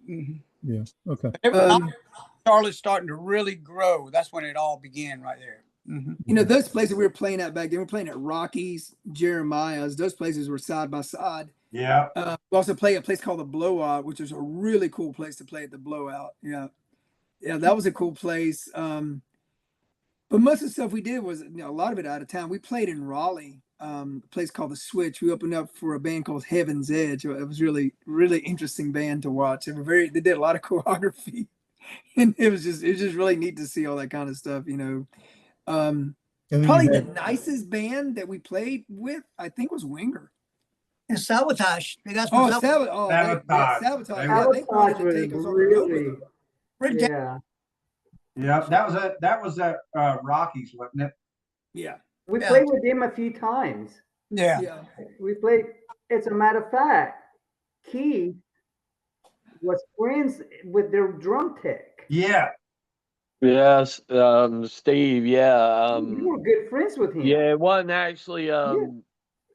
Mhm. Yeah. Okay. Charlotte's starting to really grow. That's when it all began right there. Mhm. You know, those places we were playing at back then, we were playing at Rockies, Jeremiah's. Those places were side by side. Yeah. We also play a place called the Blowout, which is a really cool place to play at the Blowout. Yeah. Yeah, that was a cool place. But most of the stuff we did was, a lot of it out of town. We played in Raleigh, a place called The Switch. We opened up for a band called Heaven's Edge. It was really, really interesting band to watch. They did a lot of choreography, and it was just really neat to see all that kind of stuff. And then Probably you the had, nicest band that we played with, I think, was Winger. And Sabotage. They got Oh, some Sabotage. Sabotage. They wanted to was take us on the road with really, them. yeah. Yeah. That was at Rockies, wasn't it? Yeah. We Yeah. played with him a few times. Yeah. Yeah. We played, as a matter of fact, Keith was friends with their drum tech. Yeah. Yes, Steve. Yeah, You were good friends with him. yeah. It wasn't actually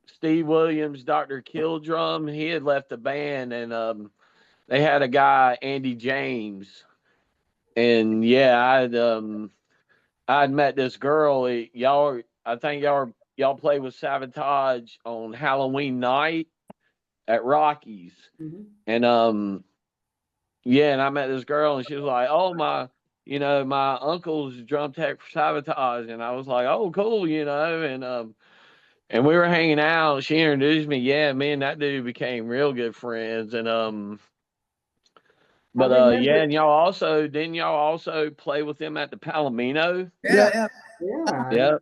Steve Williams, Dr. Killdrum. He had left the band, and they had a guy, Andy James, and yeah, I'd met this girl. I think y'all played with Sabotage on Halloween night at Rockies, Mhm. and yeah, and I met this girl, and she was like, "Oh my uncle's drum tech for Sabotage," and I was like, "Oh, cool," and we were hanging out. She introduced me. Yeah, me and that dude became real good friends, and but yeah, remember- and y'all also play with them at the Palomino? Yeah. Yeah. Yeah.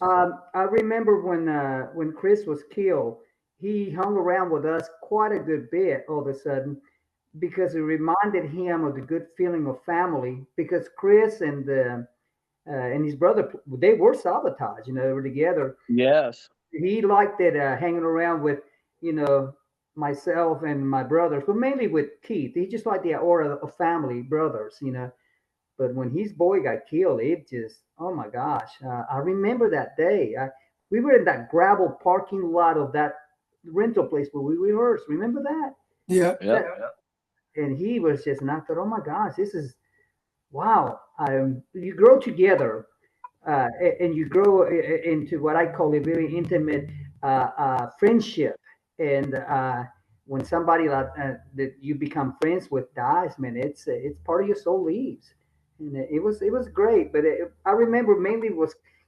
I remember when Chris was killed, he hung around with us quite a good bit all of a sudden because it reminded him of the good feeling of family. Because Chris and his brother, they were Sabotage, they were together. Yes. He liked it hanging around with, myself and my brothers, but mainly with Keith. He just liked the aura of family, brothers. But when his boy got killed, it just, oh my gosh. I remember that day. We were in that gravel parking lot of that rental place where we rehearsed. Remember that? Yeah. Yeah. And he was just, and I thought, oh my gosh, this is, wow. You grow together and you grow into what I call a very intimate friendship. And when somebody that you become friends with dies, man, it's part of your soul leaves. And it was great. But I remember mainly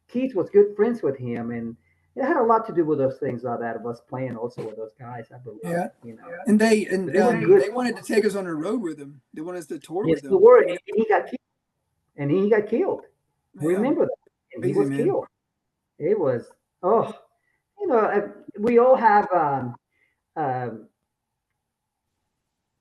Keith was good friends with him, and it had a lot to do with those things like that of us playing also with those guys. I believe. Yeah. You know. And they good. they wanted to take us on the road with them. They wanted us to tour Yes, with the them. word, and he got killed. And he got killed. Yeah. Remember that? And he Crazy, was man. killed. It was we all have.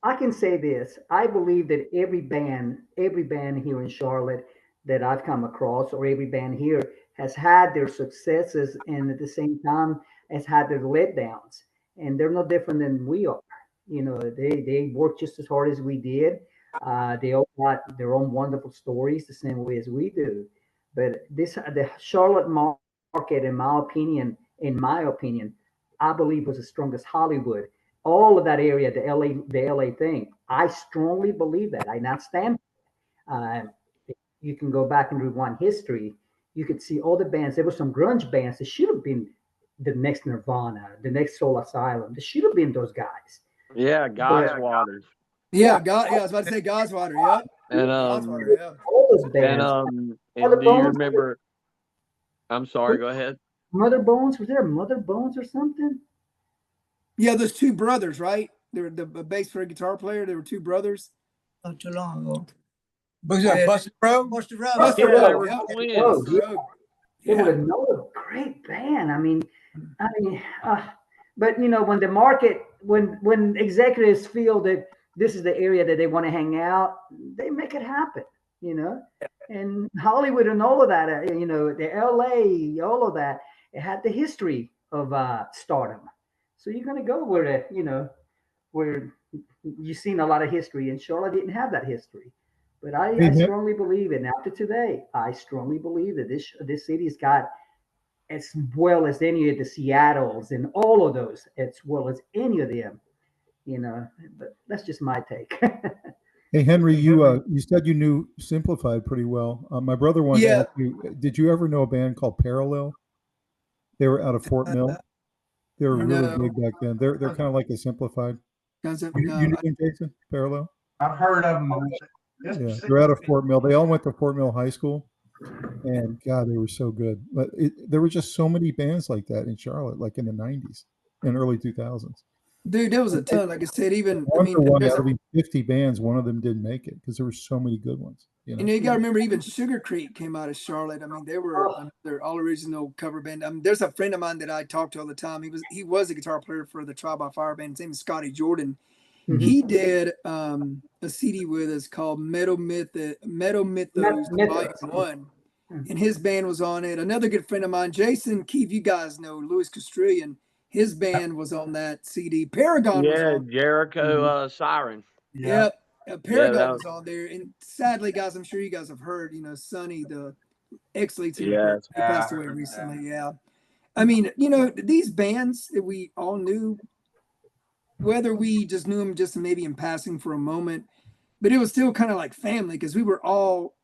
I can say this. I believe that every band here in Charlotte that I've come across, or every band here, has had their successes and at the same time has had their letdowns. And they're no different than we are. They work just as hard as we did. They all got their own wonderful stories the same way as we do. But the Charlotte market, in my opinion, I believe was as strong as Hollywood. All of that area, the LA thing. I strongly believe that. I not stand. You can go back and rewind history. You could see all the bands. There were some grunge bands that should have been the next Nirvana, the next Soul Asylum. There should have been those guys. Yeah, God's Waters. Yeah, I was about to say Goswater. Yep. And Goswater, yeah. All those and bands. and do you remember? I'm sorry, go ahead. Mother Bones? Was there a Mother Bones or something? Yeah, those two brothers, right? They were the bass player, guitar player. They were two brothers. Not too long ago. Was that Buster Road? Buster Road. Buster Yeah, they Road, were yeah. twins. Buster Road. They Yeah. were another great band. But when the market, when executives feel that this is the area that they want to hang out, they make it happen. And Hollywood and all of that, the LA, all of that, it had the history of stardom. So you're going to go where you've seen a lot of history, and Charlotte didn't have that history. But I strongly believe, and after today, I strongly believe that this city's got as well as any of the Seattles and all of those, as well as any of them, you know. But that's just my take. Hey Henry, you said you knew Simplified pretty well. My brother wanted to Yeah. ask you, did you ever know a band called Parallel? They were out of Fort Mill. They were really No. big back then. They're kind of like a Simplified. You knew them, Jason? Parallel? I've heard of them. Yeah, they're out of Fort Mill. They all went to Fort Mill High School, and God, they were so good. But there were just so many bands like that in Charlotte, like in the '90s and early 2000s. Dude, there was a ton. Like I said, even I One mean, for one, there's out of these 50 bands, one of them didn't make it because there were so many good ones. You know, you got to remember, even Sugar Creek came out of Charlotte. I mean, they were another all original cover band. I mean, there's a friend of mine that I talk to all the time. He was a guitar player for the Trial by Fire band. His name is Scotty Jordan. Mhm. He did a CD with us called Metal Mythos Volume 1. And his band was on it. Another good friend of mine, Jason Keefe, you guys know, Louis Castrillion, his band was on that CD. Paragon was Yeah, on. Jericho Siren. Yep. Yeah, Paragon that was on there. And sadly, guys, I'm sure you guys have heard, Sonny, the ex-lead singer, Yes. he passed away recently. Yeah. I mean, these bands that we all knew, whether we just knew them just maybe in passing for a moment, but it was still kind of like family because we were all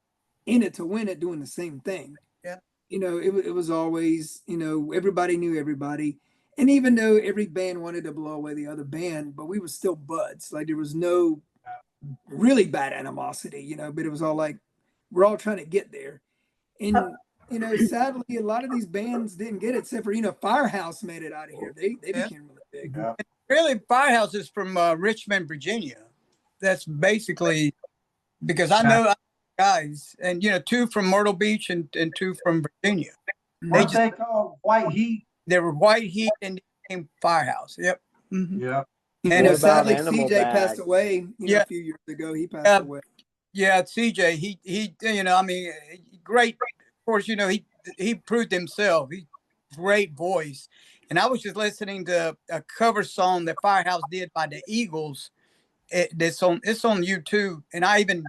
in it to win it, doing the same thing. Yeah. It was always, everybody knew everybody. And even though every band wanted to blow away the other band, but we were still buds. Like there was no really bad animosity, but it was all like, we're all trying to get there. And, sadly, a lot of these bands didn't get it, except for, Firehouse made it out of here. They became really big. Yeah. Really, Firehouse is from Richmond, Virginia. That's basically because I know guys, and 2 from Myrtle Beach and 2 from Virginia. What they call White Heat? They were White Heat and became Firehouse. Yep. Mm-hmm. Yeah. And What about sadly, Animal CJ Bag? passed away, Yeah. a few years ago. He passed away. Yeah, CJ, he I mean, great. Of course, he proved himself. He great voice. And I was just listening to a cover song that Firehouse did by the Eagles. It's on YouTube, and I even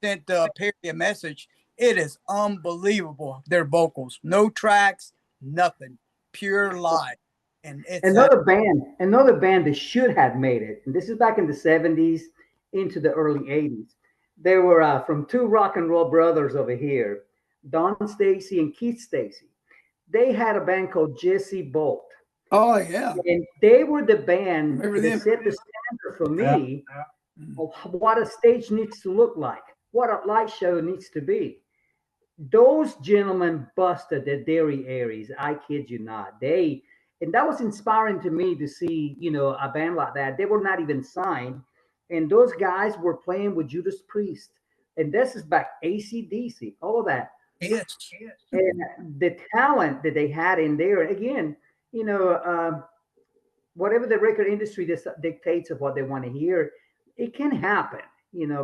sent Perry a message. It is unbelievable. Their vocals, no tracks, nothing, pure live. And it's Another band that should have made it. And this is back in the 70s into the early 80s. They were from 2 rock and roll brothers over here, Don Stacy and Keith Stacy. They had a band called Jesse Bolt. Oh, yeah. And they were the band Remember that them? set the standard for me of what a stage needs to look like, what a light show needs to be. Those gentlemen busted the Dairy Aries. I kid you not. And that was inspiring to me to see, a band like that. They were not even signed. And those guys were playing with Judas Priest. And this is back AC/DC, all of that. Yes. And the talent that they had in there, again, whatever the record industry dictates of what they want to hear, it can happen,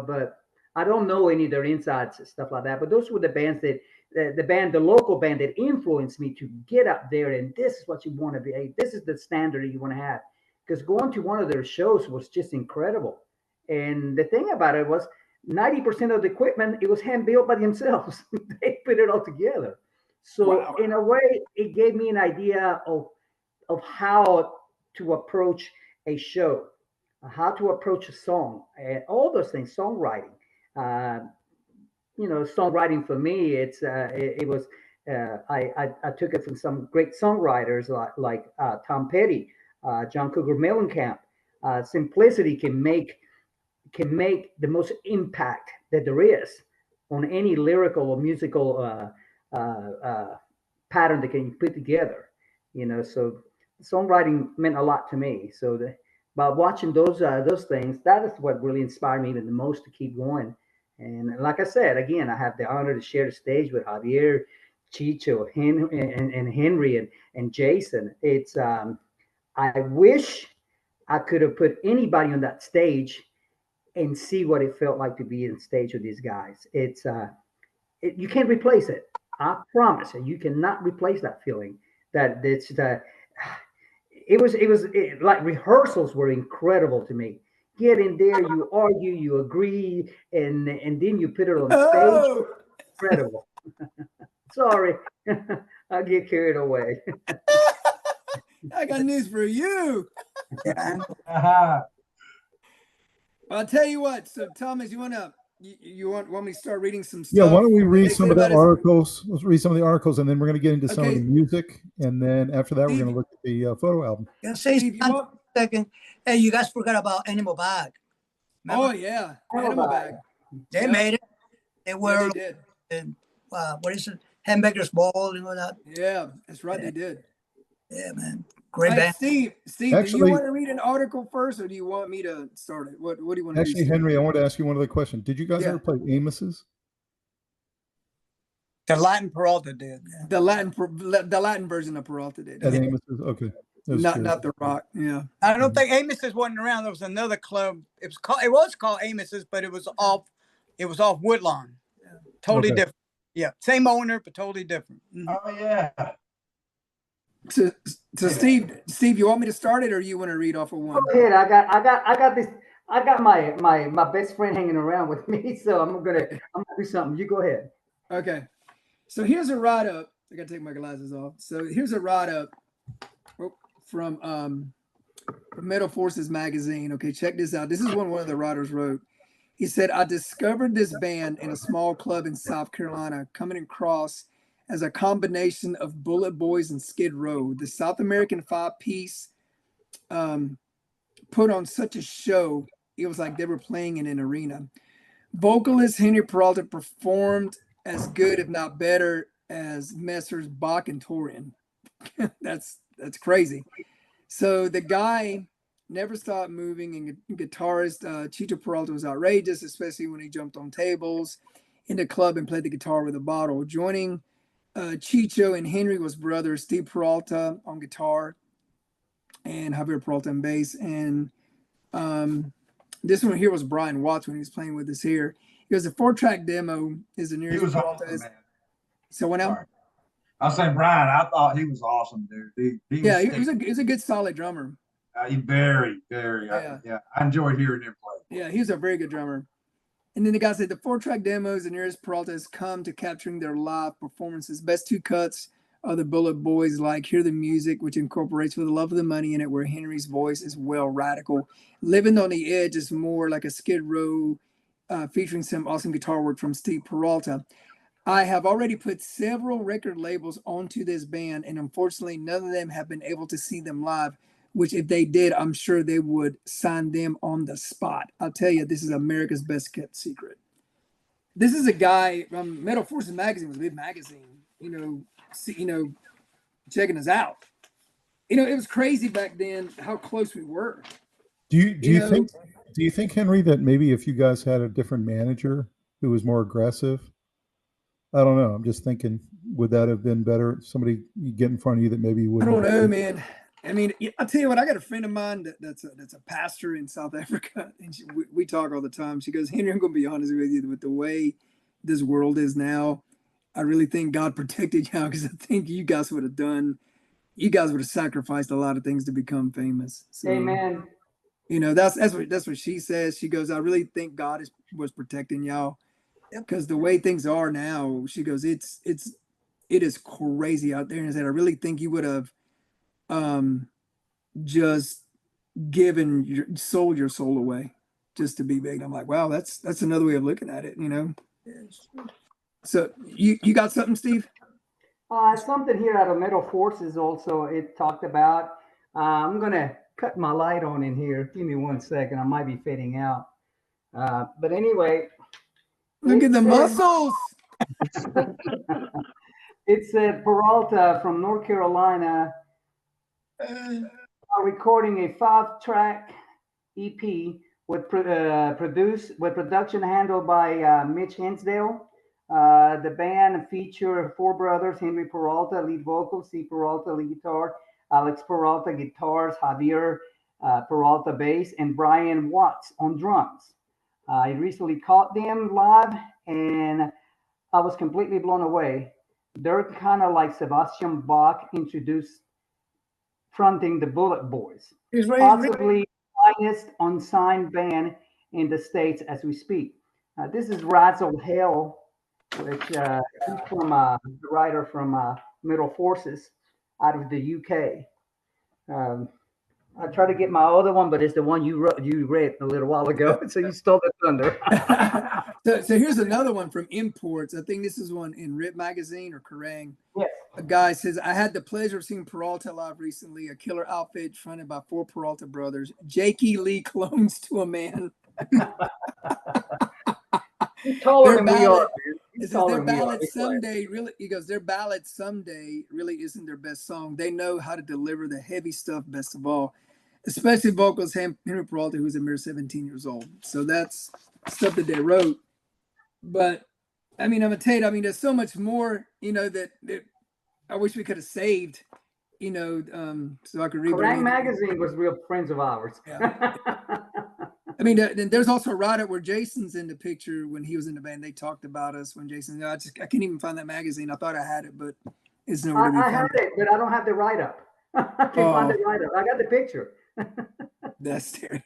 but I don't know any of their insides and stuff like that. But those were the bands that the local band that influenced me to get up there. And this is what you want to be. Hey, this is the standard you want to have. Because going to one of their shows was just incredible. And the thing about it was 90% of the equipment, it was hand built by themselves. They put it all together. So in a way, it gave me an idea of how to approach a show, how to approach a song, and all those things, songwriting. Songwriting for me, it was I took it from some great songwriters like Tom Petty, John Cougar Mellencamp. Simplicity can make the most impact that there is on any lyrical or musical pattern that can put together. So songwriting meant a lot to me. So by watching those things, that is what really inspired me even the most to keep going. And like I said, again, I have the honor to share the stage with Javier, Chicho, and Henry and Jason. It's I wish I could have put anybody on that stage and see what it felt like to be on stage with these guys. It's you can't replace it. I promise you cannot replace that feeling. It was like rehearsals were incredible to me. Get in there, you argue, you agree, and then you put it on stage. Incredible. Sorry, I get carried away. I got news for you. Yeah. I'll tell you what. So, Thomas, you want me to start reading some stuff? Yeah, why don't we read They some said of the about his- articles? Let's read some of the articles, and then we're going to get into some of Okay. the music, and then after that, we're Steve- going to look at the photo album. Yeah, say Steve, you something want? for a second. Hey, you guys forgot about Animal Bag. Oh Remember? yeah, Animal Animal Bag. Bag. They Yep. made it. They Yeah, were, they did. what is it? Hamburger's Ball and all that. Yeah, that's right. Yeah. They did. Yeah, man. Great Hey, band. Steve, do you Actually- want to read an article first, or do you want me to start it? What do you want to Actually, do? Henry, I want to ask you one other question. Did you guys Yeah. ever play Amos's? The Latin Peralta did. Yeah. The Latin version of Peralta did. At Amos's? Okay. That was curious. Not the rock. Yeah. I don't think Amos's wasn't around. There was another club. It was called Amos's, but it was off Woodlawn. Totally Okay. different. Yeah, same owner, but totally different. Mhm. Oh yeah. So Steve, you want me to start it, or you want to read off of one? Go ahead. I got this. I got my best friend hanging around with me, so I'm gonna do something. You go ahead. Okay. So here's a write up. I gotta take my glasses off. So here's a write up from Metal Forces magazine. Okay, check this out. This is one of the writers wrote. He said, I discovered this band in a small club in South Carolina, coming across as a combination of Bullet Boys and Skid Row. The South American five-piece put on such a show, it was like they were playing in an arena. Vocalist Henry Peralta performed as good, if not better, as Messrs. Bach and Torian. That's crazy. So the guy never stopped moving, and guitarist Chicho Peralta was outrageous, especially when he jumped on tables in the club and played the guitar with a bottle. Joining Chicho and Henry was brother Steve Peralta on guitar and Javier Peralta on bass. And this one here was Brian Watts when he was playing with us here. It was a 4-track demo. Is the He nearest was Peralta awesome, is. man. So what now? Sorry. I was saying, Brian, I thought he was awesome, dude. He He was a good solid drummer. he very, very. Yeah. I enjoyed hearing him play. Yeah, he was a very good drummer. And then the guy said the 4-track demos, the nearest Peralta has come to capturing their live performances. Best 2 cuts are the Bullet Boys, like Hear the Music, which incorporates With the Love of the Money in it, where Henry's voice is well radical. Living on the Edge is more like a Skid Row, featuring some awesome guitar work from Steve Peralta. I have already put several record labels onto this band, and unfortunately, none of them have been able to see them live, which if they did, I'm sure they would sign them on the spot. I'll tell you, this is America's best kept secret. This is a guy from Metal Forces magazine, was a big magazine, checking us out. It was crazy back then how close we were. Do you think, Henry, that maybe if you guys had a different manager who was more aggressive? I don't know. I'm just thinking, would that have been better? Somebody get in front of you that maybe you I wouldn't. don't know, man. I mean, I'll tell you what. I got a friend of mine that's a pastor in South Africa, and we talk all the time. She goes, Henry, I'm going to be honest with you. With the way this world is now, I really think God protected you because I think you guys would have sacrificed a lot of things to become famous. So, Amen. that's what she says. She goes, I really think God was protecting y'all because the way things are now, she goes, it is crazy out there. And I said, I really think you would have just sold your soul away just to be big. I'm like, wow, that's another way of looking at it, So you got something, Steve? Something here out of Metal Forces also it talked about. I'm gonna cut my light on in here. Give me 1 second. I might be fading out. But anyway. Look at the muscles. It said Peralta from North Carolina are recording a 5-track EP with production handled by Mitch Hinsdale. The band feature 4 brothers: Henry Peralta, lead vocal; Steve Peralta, lead guitar; Alex Peralta, guitars; Javier Peralta, bass; and Brian Watts on drums. I recently caught them live, and I was completely blown away. They're kind of like Sebastian Bach introduced fronting the Bullet Boys, possibly finest unsigned band in the States as we speak. This is Razzle Hell which he's from the writer from Middle Forces out of the UK. I try to get my other one, but it's the one you read a little while ago. So you stole the thunder. So here's another one from Imports. I think this is one in Rip Magazine or Kerrang. Yes. A guy says, I had the pleasure of seeing Peralta live recently, a killer outfit fronted by 4 Peralta brothers. Jakey Lee clones to a man. He's taller Their than we are. ballad, Man. it He's says taller their than we are. ballad Be quiet. someday really, he goes, their ballad someday really isn't their best song. They know how to deliver the heavy stuff best of all, especially vocals Henry Peralta, who's a mere 17 years old. So that's stuff that they wrote. But I mean, I'm gonna tell you, I mean, there's so much more, you know, that I wish we could have saved, you know, so I could read. Kerrang magazine was real friends of ours. Yeah. I mean, there's also a write-up where Jason's in the picture when he was in the band. They talked about us when Jason. I can't even find that magazine. I thought I had it, but it's nowhere to be I found. had it, but I don't have the write-up. I can't find the write-up. I got the picture. That's scary.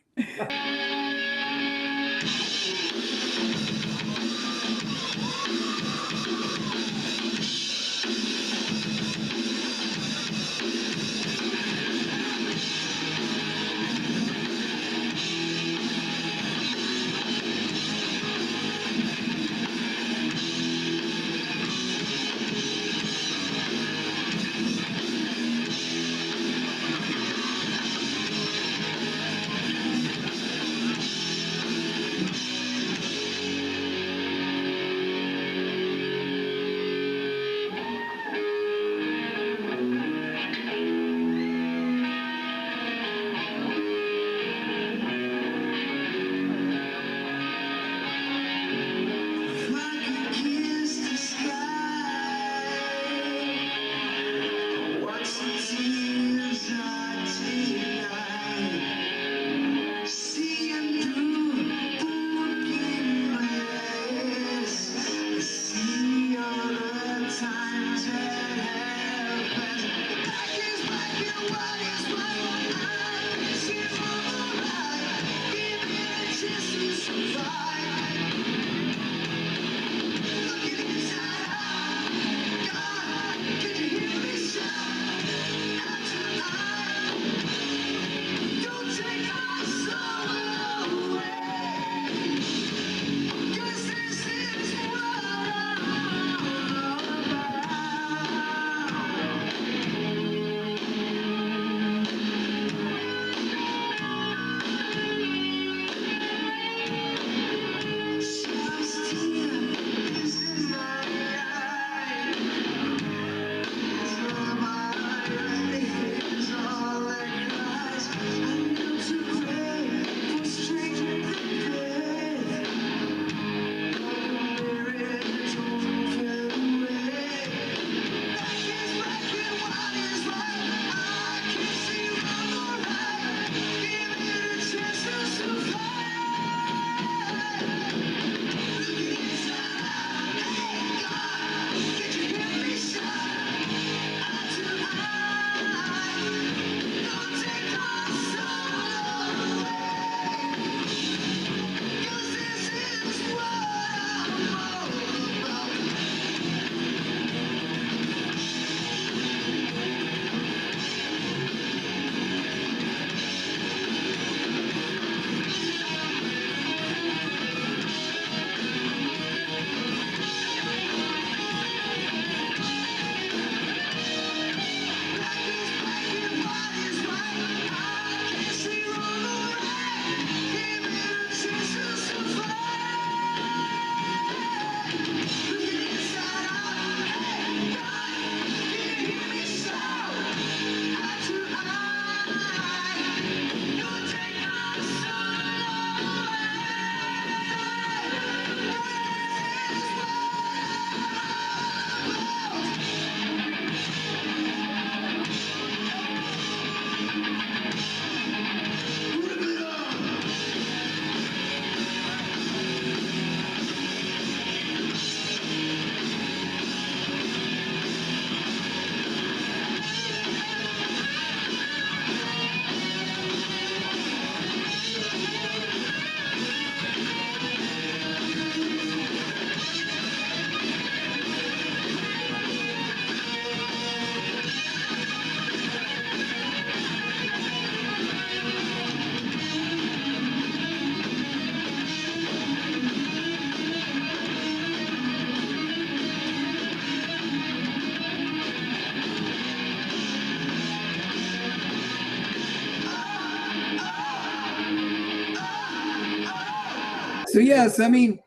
So yes, I mean,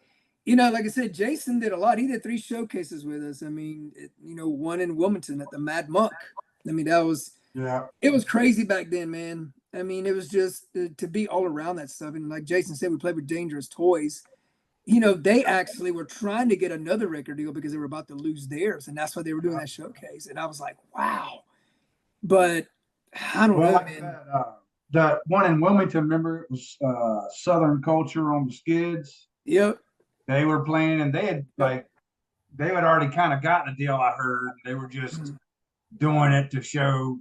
like I said, Jason did a lot. He did 3 showcases with us. I mean, one in Wilmington at the Mad Monk. I mean, it was crazy back then, man. I mean, it was just to be all around that stuff. And like Jason said, we played with Dangerous Toys. They actually were trying to get another record deal because they were about to lose theirs, and that's why they were doing that showcase. And I was like, wow. But I don't know, like man. The one in Wilmington, remember, it was Southern Culture on the Skids. Yep. They were playing, and they had already kind of gotten a deal. I heard they were just doing it to show,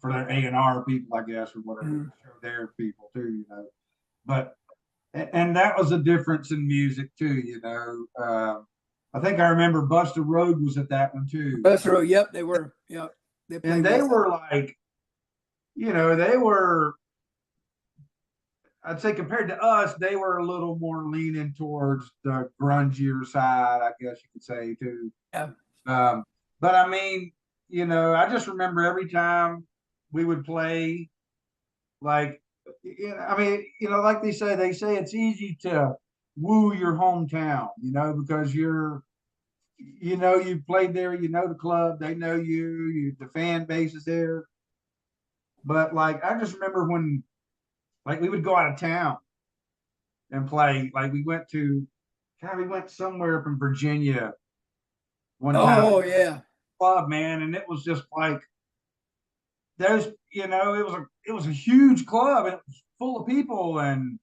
for their A&R people, I guess, or whatever, show their people too, But and that was a difference in music too, I think I remember Busta Rhodes was at that one too. Busta Rhodes, yep, they were, yep. And they were like, they were, I'd say compared to us, they were a little more leaning towards the grungier side, I guess you could say too. Yeah. But I mean, I just remember every time we would play, like, like they say it's easy to woo your hometown, because you played there, the club, they know you, the fan base is there. But like, I just remember when, like, we would go out of town and play, like we went somewhere from Virginia one time. Oh yeah. Club, man, and it was just like it was a huge club, and it was full of people, and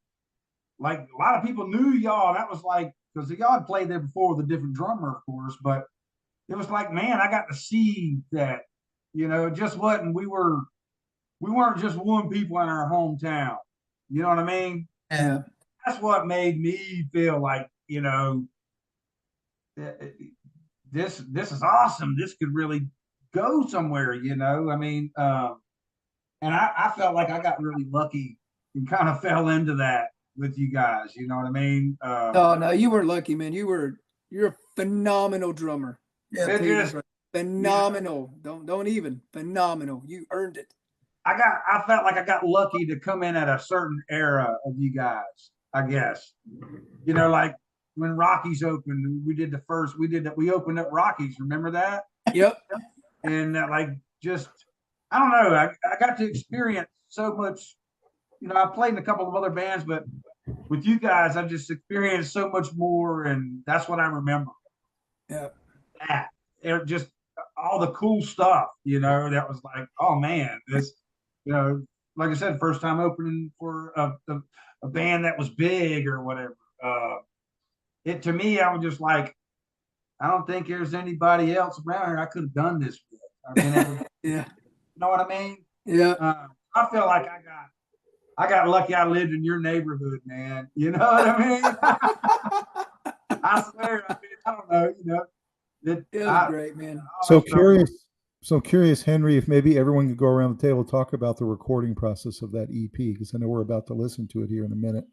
like a lot of people knew y'all. And that was like, because y'all had played there before with a different drummer, of course, but it was like, man, I got to see that, it just wasn't, we weren't just wooing people in our hometown. You know what I mean? Yeah. That's what made me feel like, this is awesome. This could really go somewhere, I mean, and I felt like I got really lucky and kind of fell into that with you guys. You know what I mean? Oh no, you were lucky, man. You're a phenomenal drummer. Yeah, phenomenal. Don't even phenomenal. You earned it. I felt like I got lucky to come in at a certain era of you guys, I guess. Like when Rockies opened, we opened up Rockies. Remember that? Yep. And like, just, I don't know. I got to experience so much. I played in a couple of other bands, but with you guys, I just experienced so much more, and that's what I remember. Yeah. It just all the cool stuff, that was like, oh man, this, like I said, first time opening for a band that was big or whatever. To me, I was just like, I don't think there's anybody else around here I could have done this with. I mean, yeah. You know what I mean? Yeah. I feel like I got lucky I lived in your neighborhood, man. You know what I mean? I swear, I don't know, it was great, man. So curious, Henry, if maybe everyone could go around the table, talk about the recording process of that EP, because I know we're about to listen to it here in a minute.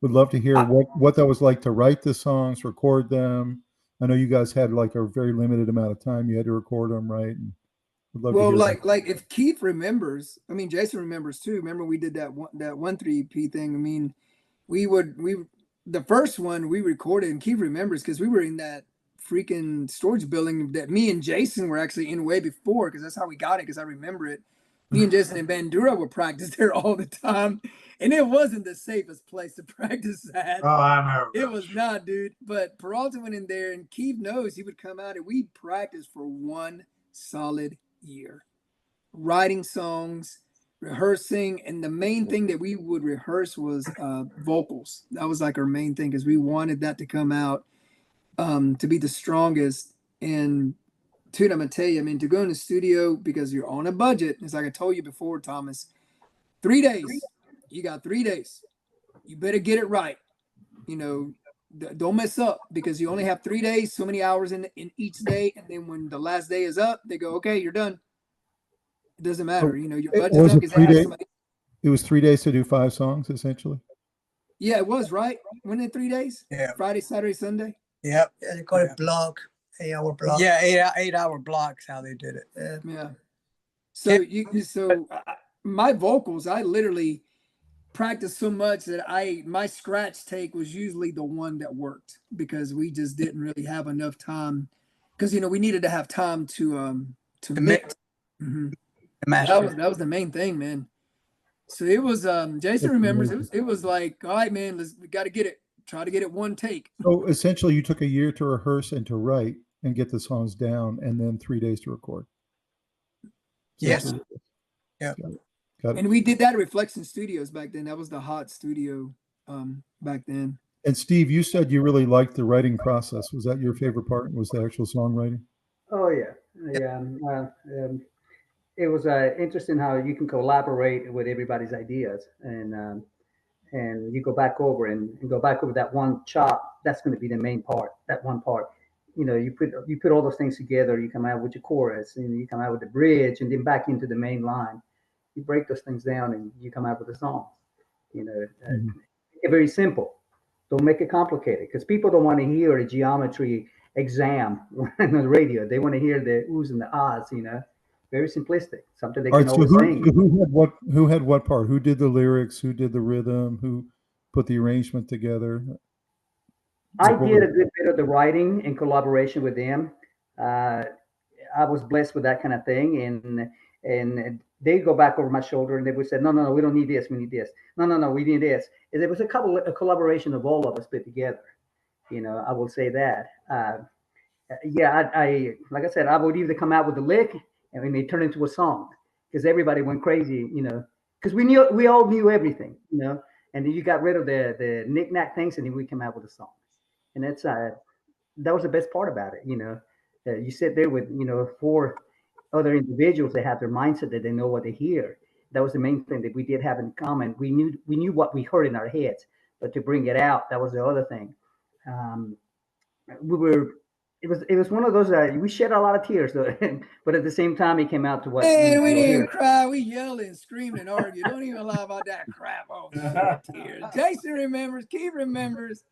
Would love to hear what that was like to write the songs, record them. I know you guys had like a very limited amount of time. You had to record them, right? And like if Keith remembers, I mean, Jason remembers too. Remember we did that 1-3 EP thing. I mean, the first one we recorded, and Keith remembers because we were in that freaking storage building that me and Jason were actually in way before, because that's how we got it, because I remember it. Me and Jason and Bandura would practice there all the time, and it wasn't the safest place to practice at. Oh, I know. It was not, dude. But Peralta went in there, and Keith knows he would come out, and we practiced for 1 solid year, writing songs, rehearsing, and the main thing that we would rehearse was vocals. That was like our main thing, because we wanted that to come out to be the strongest. And dude, I'm gonna tell you, I mean, to go in the studio, because you're on a budget, it's like I told you before, Thomas, 3 days. You got 3 days. You better get it right. Don't mess up, because you only have 3 days, so many hours in each day, and then when the last day is up, they go, okay, you're done. It doesn't matter. Your budget's up. 3 days. It was 3 days to do 5 songs, essentially. Yeah, it was, right? Wasn't it 3 days? Yeah. Friday, Saturday, Sunday. Yep. Yeah, they call it block, 8-hour block. Yeah, 8-hour blocks, how they did it. Yeah. So my vocals, I literally practiced so much that my scratch take was usually the one that worked because we just didn't really have enough time because we needed to have time to mix. Mm-hmm. That was the main thing, man. So it was Jason remembers it was like, all right, man, we got to get it. Try to get it one take. So essentially you took a year to rehearse and to write and get the songs down and then 3 days to record. Yes. Yeah. Got it. And we did that at Reflection Studios back then. That was the hot studio back then. And Steve, you said you really liked the writing process. Was that your favorite part? Was the actual songwriting? Oh yeah. It was interesting how you can collaborate with everybody's ideas, and you go back over and go back over that one chop. That's going to be the main part. That one part, you put all those things together. You come out with your chorus, and you come out with the bridge, and then back into the main line. You break those things down, and you come out with a song. It's very simple. Don't make it complicated, because people don't want to hear a geometry exam on the radio. They want to hear the oohs and the ahs. Very simplistic, something they can always sing. Who had what part? Who did the lyrics? Who did the rhythm? Who put the arrangement together? I did a good bit of the writing in collaboration with them. I was blessed with that kind of thing, and they go back over my shoulder and they would say, no, we don't need this, we need this. No, we need this. And it was a collaboration of all of us put together. I will say that. I like I said, I would either come out with a lick and they turn into a song because everybody went crazy, because we all knew everything, and then you got rid of the knick-knack things and then we come out with a song. And that's that was the best part about it. You sit there with 4 other individuals that have their mindset that they know what they hear. That was the main thing that we did have in common. We knew what we heard in our heads, but to bring it out, that was the other thing. It was one of those we shed a lot of tears, though, but at the same time, it came out to what. Man, we didn't even cry. We yelled and screamed and argued. Don't even lie about that crap. Oh, tears. Jason remembers. Keith remembers.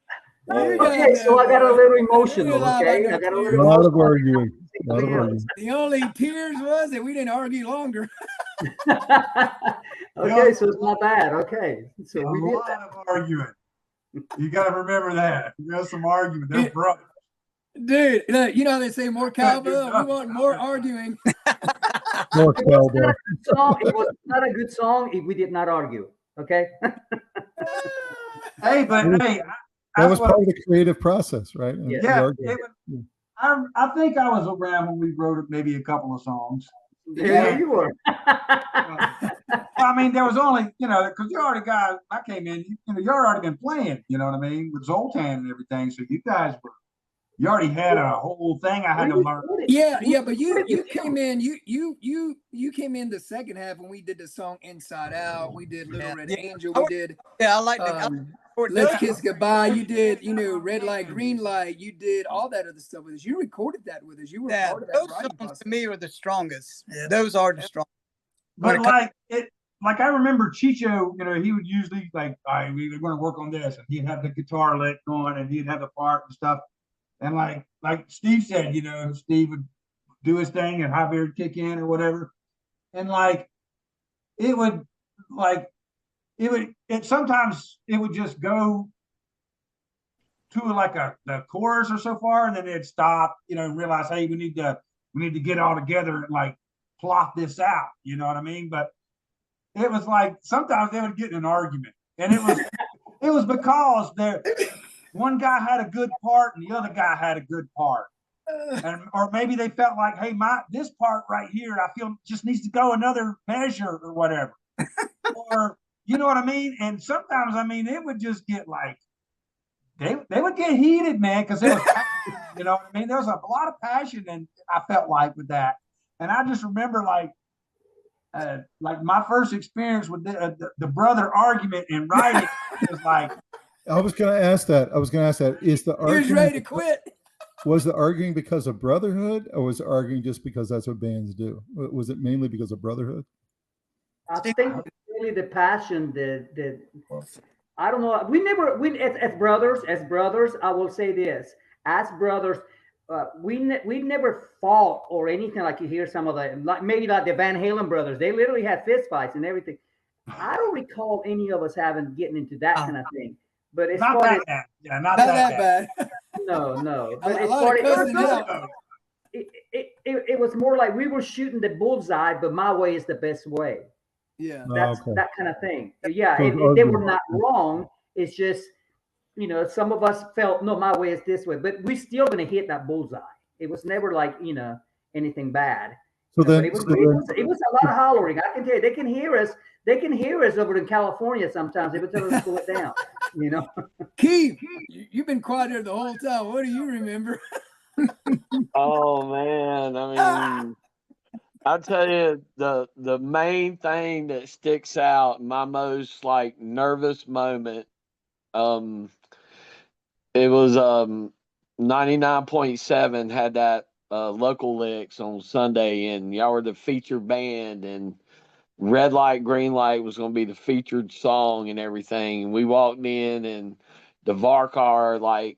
Okay, so I got a little emotional. Okay, I got a little lot of arguing. The only tears was that we didn't argue longer. Okay, so it's not bad. Okay, so a we did lot of arguing. You got to remember that. You got some argument. They're brothers. Dude, look, they say more cowbell. We want more arguing. More cowbell. It was not a good song if we did not argue. Okay. Hey, that was part of the creative process, right? Yeah. I think I was around when we wrote maybe a couple of songs. Yeah, you were. I mean, there was only, because you already got. I came in. You already been playing. You know what I mean, with Zoltan and everything. So you guys were. You already had a whole thing I had to learn. Yeah, but you came in. You came in the second half when we did the song Inside Out. We did Little Red Angel. We did. Yeah, I like Let's Kiss Goodbye. You did, Red Light, Green Light. You did all that other stuff with us. You recorded that with us. You were part of that. Those songs to me are the strongest. Yeah, those are the strongest. But like I remember Chicho, he would usually all right, we're going to work on this, and he'd have the guitar lick going, and he'd have the part and stuff. And like Steve said, Steve would do his thing and Javier would kick in or whatever. And sometimes it would just go to the chorus or so far, and then it'd stop, and realize, hey, we need to get all together and plot this out. You know what I mean? But it was sometimes they would get in an argument, and it was because one guy had a good part and the other guy had a good part. Or maybe they felt like, hey, this part right here, I feel just needs to go another measure or whatever. Or, you know what I mean? And sometimes, it would just get they would get heated, man, because it was, you know what I mean? There was a lot of passion, and I felt with that. And I just remember my first experience with the brother argument in writing was I was going to ask that. Is the argument? He was ready to quit. Was the arguing because of brotherhood, or was the arguing just because that's what bands do? Was it mainly because of brotherhood? I think it's really the passion that I don't know. We as brothers, I will say this. As brothers, we never fought or anything like you hear some of maybe like the Van Halen brothers. They literally had fist fights and everything. I don't recall any of us getting into that kind of thing. But as Not far that as bad. Yeah, Not not that that bad. bad. no. A But as lot far of as cussing out. it was more like we were shooting the bullseye, but my way is the best way. Yeah. That's Okay. that kind of thing. Yeah, So if they were arguing. not wrong, it's just some of us felt no, my way is this way, but we're still gonna hit that bullseye. It was never like anything bad. So But then, it was a lot of hollering. I can tell you, they can hear us. They can hear us over in California sometimes. They would tell us to slow it down. Keith, you've been quiet here the whole time. What do you remember? Oh man, I mean, I tell you, the main thing that sticks out, my most like nervous moment, um, it was 99.7 had that local licks on Sunday, and y'all were the featured band, and Red Light, Green Light was going to be the featured song and everything. And we walked in, and the Varkar, like,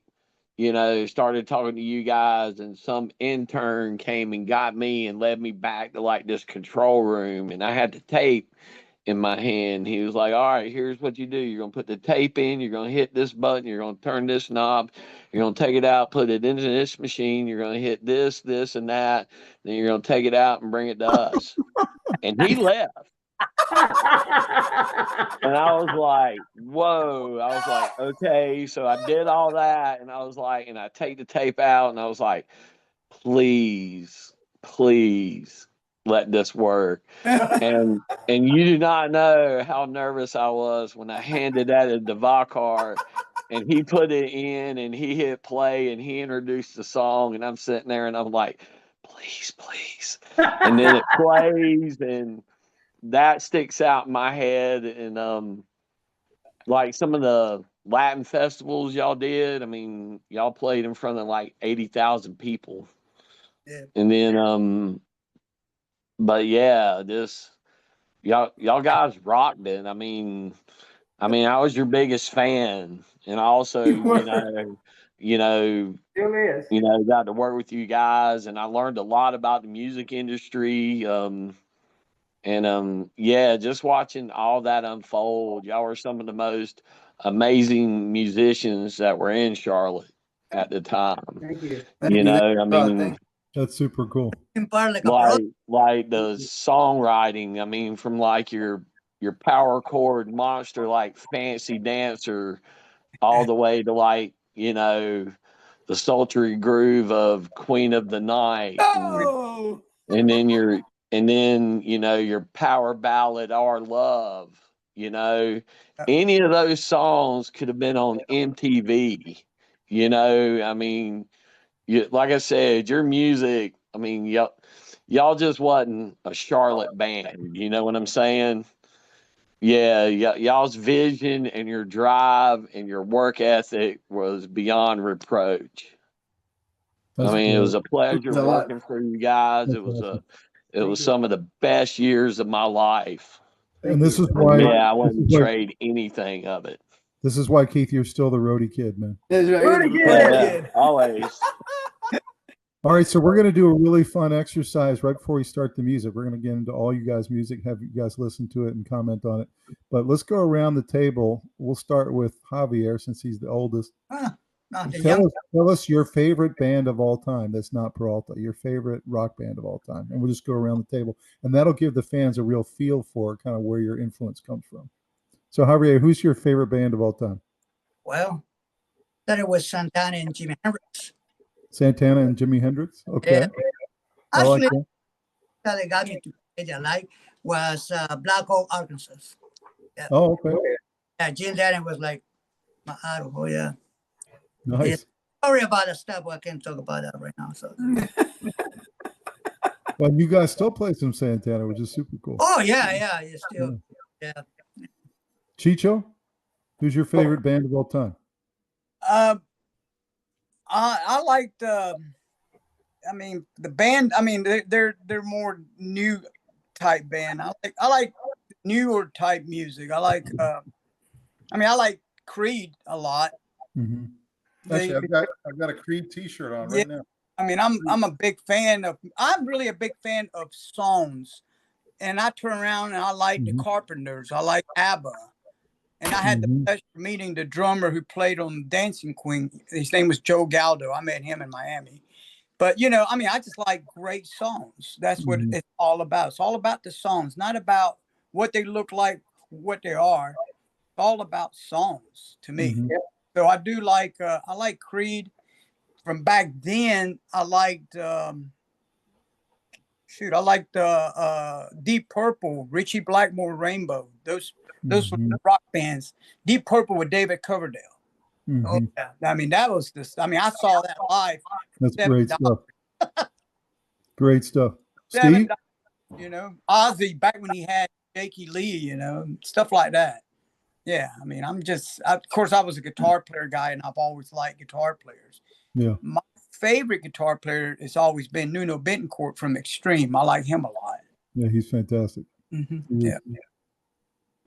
started talking to you guys, and some intern came and got me and led me back to like this control room, and I had the tape in my hand. He was like, all right, here's what you do. You're going to put the tape in, you're going to hit this button, you're going to turn this knob, you're going to take it out, put it into this machine, you're going to hit this, this, and that, then you're going to take it out and bring it to us. And he left. And I was like, whoa. I was like, okay. So I did all that. And I was like, and I take the tape out, and I was like, please, please let this work. And you do not know how nervous I was when I handed that to Devakar, and he put it in, and he hit play, and he introduced the song, and I'm sitting there and I'm like, please, please. And then it plays, and that sticks out in my head. And like some of the Latin festivals y'all did, I mean, y'all played in front of like 80,000 people. Yeah. And then but yeah, this y'all guys rocked it. I mean, I was your biggest fan, and I also, Still is. got to work with you guys, and I learned a lot about the music industry. And yeah, just watching all that unfold, y'all were some of the most amazing musicians that were in Charlotte at the time. Thank you. You know, I mean, thank That's super cool. In part like a brother. like the songwriting. I mean, from like your power chord monster, like Fancy Dancer, all the way to like the sultry groove of Queen of the Night, Oh, and then your power ballad Our Love. Any of those songs could have been on MTV. I mean, like I said, your music, I mean, y'all just wasn't a Charlotte band. You know what I'm saying? Yeah, y'all's vision and your drive and your work ethic was beyond reproach. That's I mean, it great. was a pleasure a lot. working for you guys. That's It was awesome. some of the best years of my life. And this is And why yeah, I this wouldn't is why, trade anything of it. this is why Keith, you're still the roadie kid, man. That's right. Pretty He's a good. pretty Yeah, kid. always. All right, so we're going to do a really fun exercise right before we start the music. We're going to get into all you guys' music, have you guys listen to it and comment on it. But let's go around the table. We'll start with Javier since he's the oldest. Tell us your favorite band of all time that's not Peralta, your favorite rock band of all time. And we'll just go around the table. And that'll give the fans a real feel for kind of where your influence comes from. So, Javier, who's your favorite band of all time? Well, that it was Santana and Jimi Hendrix. Santana and Jimi Hendrix? Okay. Yeah. I like Actually, that. that got me to play I like was Black Hole, Arkansas. Yeah. Oh, okay. Yeah, Jim Dannon was like my idol. Oh, yeah. Nice. Yeah. Sorry about that stuff. I can't talk about that right now. So. Well, you guys still play some Santana, which is super cool. Oh, yeah. It's still, yeah. Chicho, who's your favorite band of all time? I liked. I mean, the band. I mean, they're more new type band. I like newer type music. I like. I like Creed a lot. Mm-hmm. Actually, I've got a Creed T-shirt on right now. I mean, I'm a big fan of. I'm really a big fan of songs. and I turn around and I like the Mhm. Carpenters. I like ABBA. And I had the Mhm. pleasure of meeting the drummer who played on Dancing Queen. His name was Joe Galdo. I met him in Miami. But I mean, I just like great songs. That's what Mhm. it's all about. It's all about the songs, not about what they look like, what they are. It's all about songs to me. Mhm. So I do like I like Creed. From back then, I liked I liked Deep Purple, Richie Blackmore, Rainbow. Those were Mhm. rock bands. Deep Purple with David Coverdale. Oh Mhm. yeah, I mean that was this. I mean I saw that live. That's great $7. stuff. Great stuff. $7. Steve? Ozzy back when he had Jakey Lee. Stuff like that. Yeah, I mean of course I was a guitar player guy, and I've always liked guitar players. Yeah. My favorite guitar player has always been Nuno Bettencourt from Extreme. I like him a lot. Yeah, he's fantastic. Mm-hmm. He is. Yeah.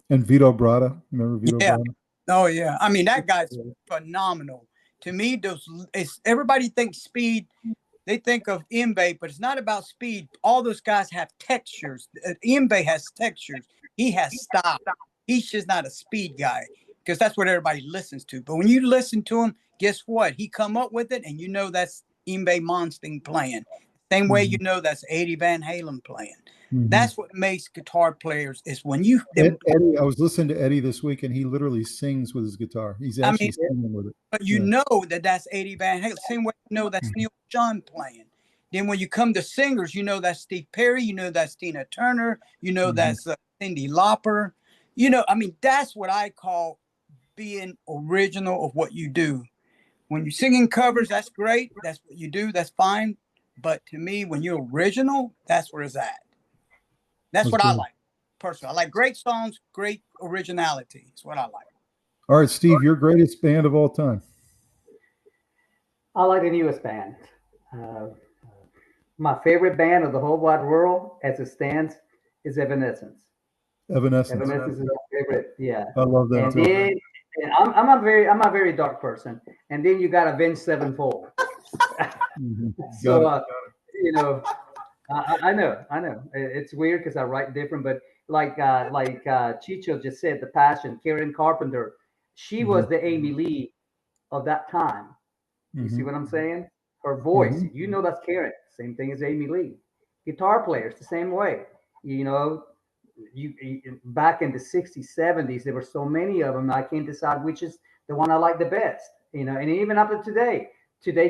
And Vito Bratta. Remember Vito Yeah. Bratta? Oh yeah. I mean that guy's phenomenal. To me, everybody thinks speed. They think of Mbe, but it's not about speed. All those guys have textures. Mbe has textures. He has style. He's just not a speed guy because that's what everybody listens to. But when you listen to him, guess what? He come up with it, and that's Mbe Monsting playing. Same way Mhm. that's Eddie Van Halen playing. Mhm. That's what makes guitar players is when you. Eddie, I was listening to Eddie this week, and he literally sings with his guitar. He's I actually mean, singing with it. but Yeah. that's Eddie Van Halen. Same way that's Mhm. Neil John playing. Then when you come to singers, that's Steve Perry. That's Tina Turner. Mhm. That's Cyndi Lauper. I mean, that's what I call being original of what you do. When you're singing covers, that's great. That's what you do. That's fine. But to me, when you're original, that's where it's at. That's what I great. like personally. I like great songs, great originality. That's what I like. All right, Steve, your greatest band of all time. I like the newest band. Uh, my favorite band of the whole wide world, as it stands, is Evanescence. Evanescence. Evanescence is my favorite. Yeah. I love them And too. then I'm a very dark person. And then you got Avenged Sevenfold. Mhm. So Got it. I know it's weird because I write different, but like Chicho just said, the passion. Karen Carpenter, she was Mhm. the Amy Lee of that time. You see Mhm. what I'm saying? Her voice, Mhm. that's Karen. Same thing as Amy Lee. Guitar players, the same way. Back in the 60s, 70s, there were so many of them. I can't decide which is the one I like the best. And even up to today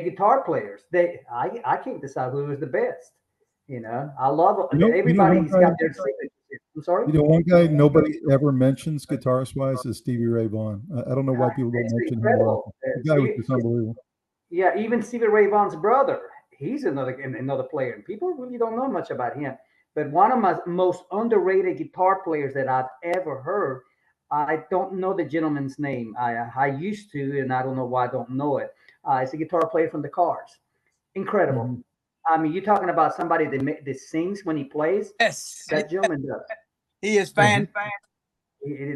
guitar players, I can't decide who is the best. I love One everybody's got guy, their signatures. I'm sorry. one guy nobody ever mentions guitarist wise is Stevie Ray Vaughan. I don't know why people don't It's mention him more incredible. often. The guy was just unbelievable. Yeah, even Stevie Ray Vaughan's brother, he's another player, and people really don't know much about him. But one of my most underrated guitar players that I've ever heard, I don't know the gentleman's name. I used to, and I don't know why I don't know it. It's a guitar player from the Cars. Incredible. Mhm. I mean, you're talking about somebody that sings when he plays. Yes, That gentleman does. he is Mhm.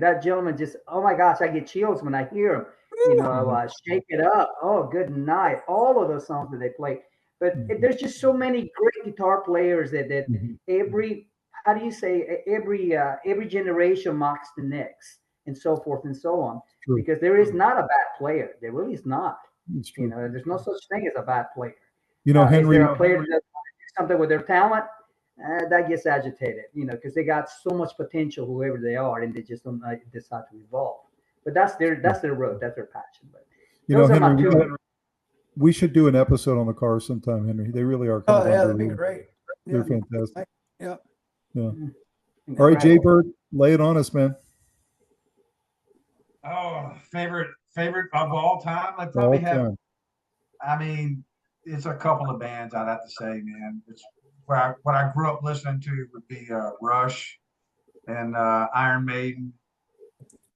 That gentleman just, oh my gosh, I get chills when I hear him. Mhm. Shake It Up. Oh, Good Night. All of those songs that they play. But Mhm. there's just so many great guitar players that Mhm. every, how do you say, every generation mocks the next, and so forth and so on. True. Because there is not a bad player. There really is not. It's true. There's no such thing as a bad player. Is Henry. there a player that does something with their talent? That gets agitated, because they got so much potential, whoever they are, and they just don't decide to evolve. But that's their road, that's their passion. But those are Henry, my two. we should do an episode on the Cars sometime, Henry. They really are kind Oh of yeah, that'd be underrated. great. They're Yeah. fantastic. Yeah. Yeah. All right, Jay Bird, lay it on us, man. Oh, favorite of all time? I All probably have. time. I mean, it's a couple of bands I'd have to say, man. It's what I grew up listening to would be Rush and Iron Maiden.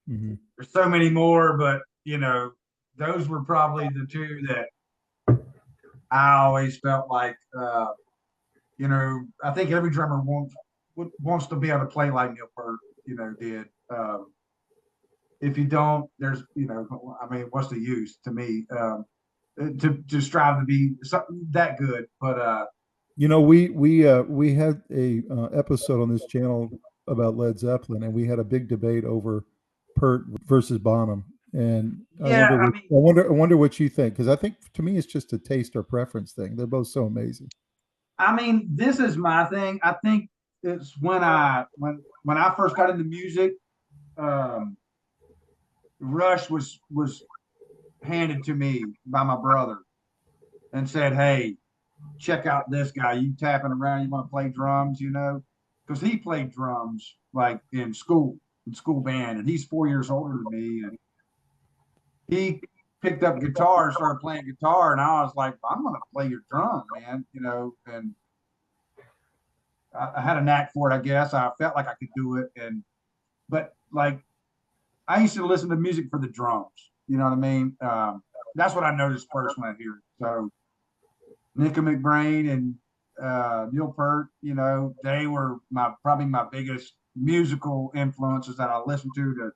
Mm-hmm. There's so many more, but those were probably the two that I always felt like. I think every drummer wants to be able to play like Neil Peart, did. If you don't, there's, I mean, what's the use to me? To strive to be that good, but You know, we had a episode on this channel about Led Zeppelin, and we had a big debate over Pert versus Bonham. And Yeah, I mean, I wonder what you think, because I think to me it's just a taste or preference thing. They're both so amazing. this is my thing. I think it's when I first got into music, um, Rush was handed to me by my brother and said, "Hey, check out this guy. You tapping around? You want to play drums? You know?" Because he played drums like in school band, and he's 4 years older than me, and he picked up guitar and started playing guitar, and I was like, "I'm gonna play your drum, man," you know, and I had a knack for it, I guess. I felt like I could do it, but like I used to listen to music for the drums. You know what I mean? That's what I noticed first when I hear it. So Nicka McBrain and Neil Peart, you know, they were probably my biggest musical influences that I listened to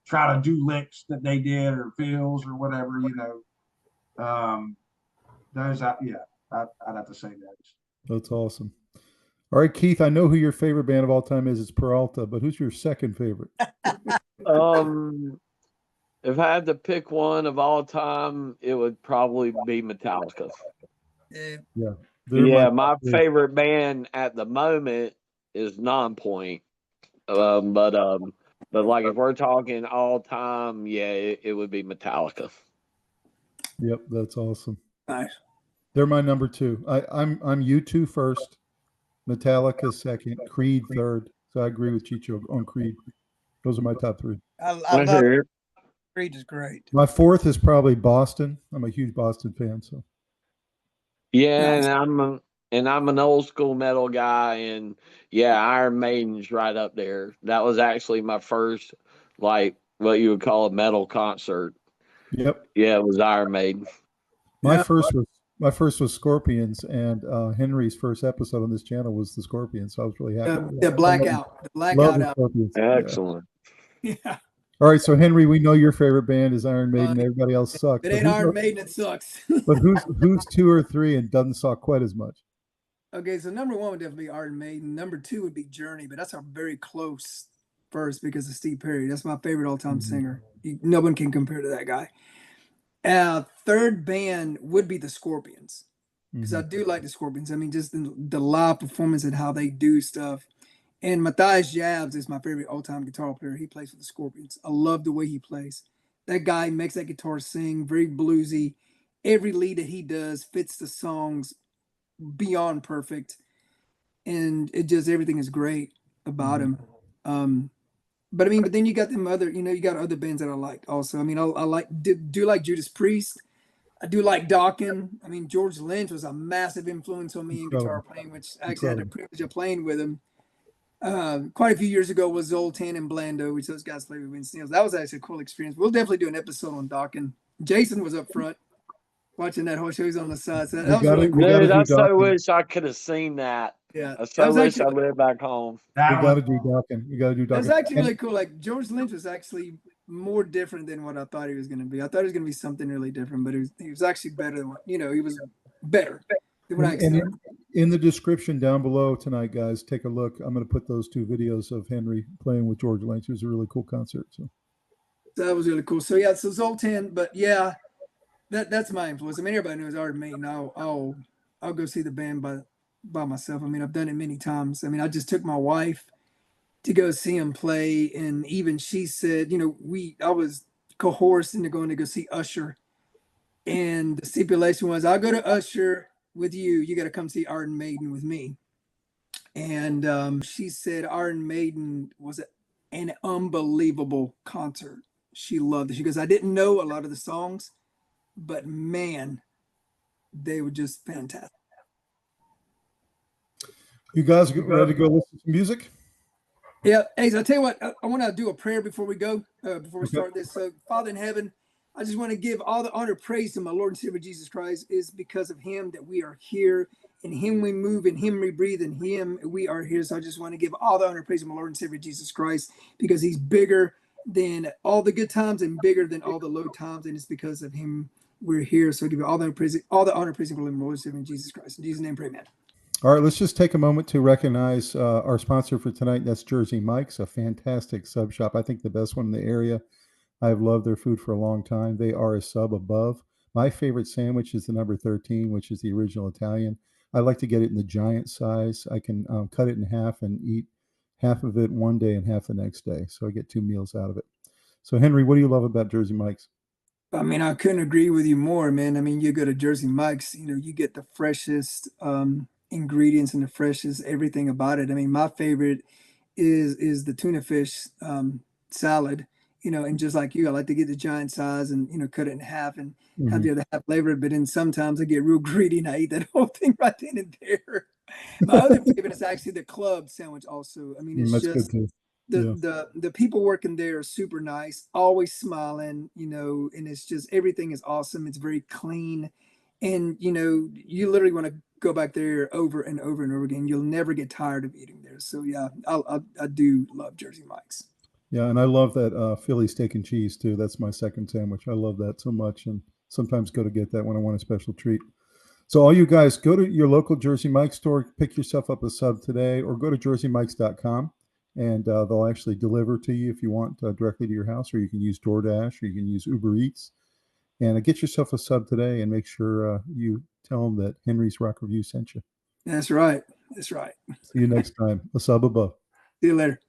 try to do licks that they did or fills or whatever, you know. I'd have to say those. That's awesome. All right, Keith, I know who your favorite band of all time is. It's Peralta, but who's your second favorite? If I had to pick one of all time, it would probably be Metallica. Yeah. Yeah, my favorite band at the moment is Nonpoint. But like if we're talking all time, yeah, it would be Metallica. Yep, that's awesome. Nice. They're my number two. I'm U2 first, Metallica second, Creed third. So I agree with Chicho on Creed. Those are my top three. I love Creed is great. My fourth is probably Boston. I'm a huge Boston fan. So yeah, nice. And I'm an old school metal guy, and yeah, Iron Maiden's right up there. That was actually my first, like what you would call a metal concert. Yep. Yeah, it was Iron Maiden. My first was Scorpions, and Henry's first episode on this channel was the Scorpions. So I was really happy. The Blackout. The Blackout. Excellent. Yeah. All right, so Henry, we know your favorite band is Iron Maiden. Everybody else sucks. If it ain't Iron Maiden, it sucks. But who's two or three and doesn't suck quite as much? Okay, so number one would definitely be Iron Maiden. Number two would be Journey, but that's a very close first because of Steve Perry. That's my favorite all-time singer. No one can compare to that guy. Third band would be the Scorpions, because I do like the Scorpions. I mean, just the live performance and how they do stuff. And Matthias Jabs is my favorite all-time guitar player. He plays for the Scorpions. I love the way he plays. That guy makes that guitar sing, very bluesy. Every lead that he does fits the songs beyond perfect. And it just, everything is great about him. But then you got them other, you got other bands that I like also. I mean, I do like Judas Priest. I do like Dokken. I mean, George Lynch was a massive influence on me in guitar playing, which I actually had the privilege of playing with him. Quite a few years ago was Zoltan and Blando, which those guys played with Vince Neil. That was actually a cool experience. We'll definitely do an episode on Dokken. Jason was up front watching that whole show. He's on the side. So that was really cool. Dude, I so wish I could have seen that. Yeah. I so wish I lived back home. You got to do Dokken. You got to do Dokken. That's actually really cool. Like George Lynch was actually more different than what I thought he was going to be. I thought he was going to be something really different, but he was actually better than what, he was better than what I expected. In the description down below tonight, guys, take a look. I'm going to put those two videos of Henry playing with George Lynch. It was a really cool concert. So that was really cool. So yeah, so Zoltan, but yeah, that's my influence. I mean, everybody knows Iron Maiden. I'll go see the band by myself. I mean, I've done it many times. I mean, I just took my wife to go see him play, and even she said, I was coerced into going to go see Usher, and the stipulation was, I'll go to Usher with you. You got to come see Iron Maiden with me. And she said Iron Maiden was an unbelievable concert. She loved it. She goes, I didn't know a lot of the songs, but man, they were just fantastic. You guys get ready to go listen to music? Yeah. Hey, so I'll tell you what, I want to do a prayer before we go, before we start this. So, Father in heaven, I just want to give all the honor, praise to my Lord and Savior Jesus Christ. Is because of him that we are here. In him we move, in him we breathe, in him we are here. So I just want to give all the honor, praise to my Lord and Savior Jesus Christ, because he's bigger than all the good times and bigger than all the low times. And it's because of him we're here. So I give you all the honor, praise to my Lord and Savior Jesus Christ. In Jesus' name, pray, man. All right, let's just take a moment to recognize our sponsor for tonight. That's Jersey Mike's, a fantastic sub shop. I think the best one in the area. I've loved their food for a long time. They are a sub above. My favorite sandwich is the number 13, which is the original Italian. I like to get it in the giant size. I can cut it in half and eat half of it one day and half the next day. So I get 2 meals out of it. So, Henry, what do you love about Jersey Mike's? I mean, I couldn't agree with you more, man. I mean, you go to Jersey Mike's, you get the freshest ingredients and the freshest everything about it. I mean, my favorite is the tuna fish salad, and just like you, I like to get the giant size and cut it in half and have Mm-hmm. the other half flavored. But then sometimes I get real greedy and I eat that whole thing right then and there. My other favorite is actually the club sandwich. Also, I mean, it's That's good just too. the Yeah. the people working there are super nice, always smiling, and it's just everything is awesome. It's very clean, and you literally want to go back there over and over and over again. You'll never get tired of eating there. So yeah, I do love Jersey Mike's. Yeah, and I love that Philly steak and cheese too. That's my second sandwich. I love that so much, and sometimes go to get that when I want a special treat. So all you guys, go to your local Jersey Mike's store, pick yourself up a sub today, or go to jerseymikes.com, and they'll actually deliver to you if you want directly to your house, or you can use DoorDash, or you can use Uber Eats. And get yourself a sub today, and make sure you tell them that Henry's Rock Review sent you. That's right. That's right. See you next time. A sub above. See you later.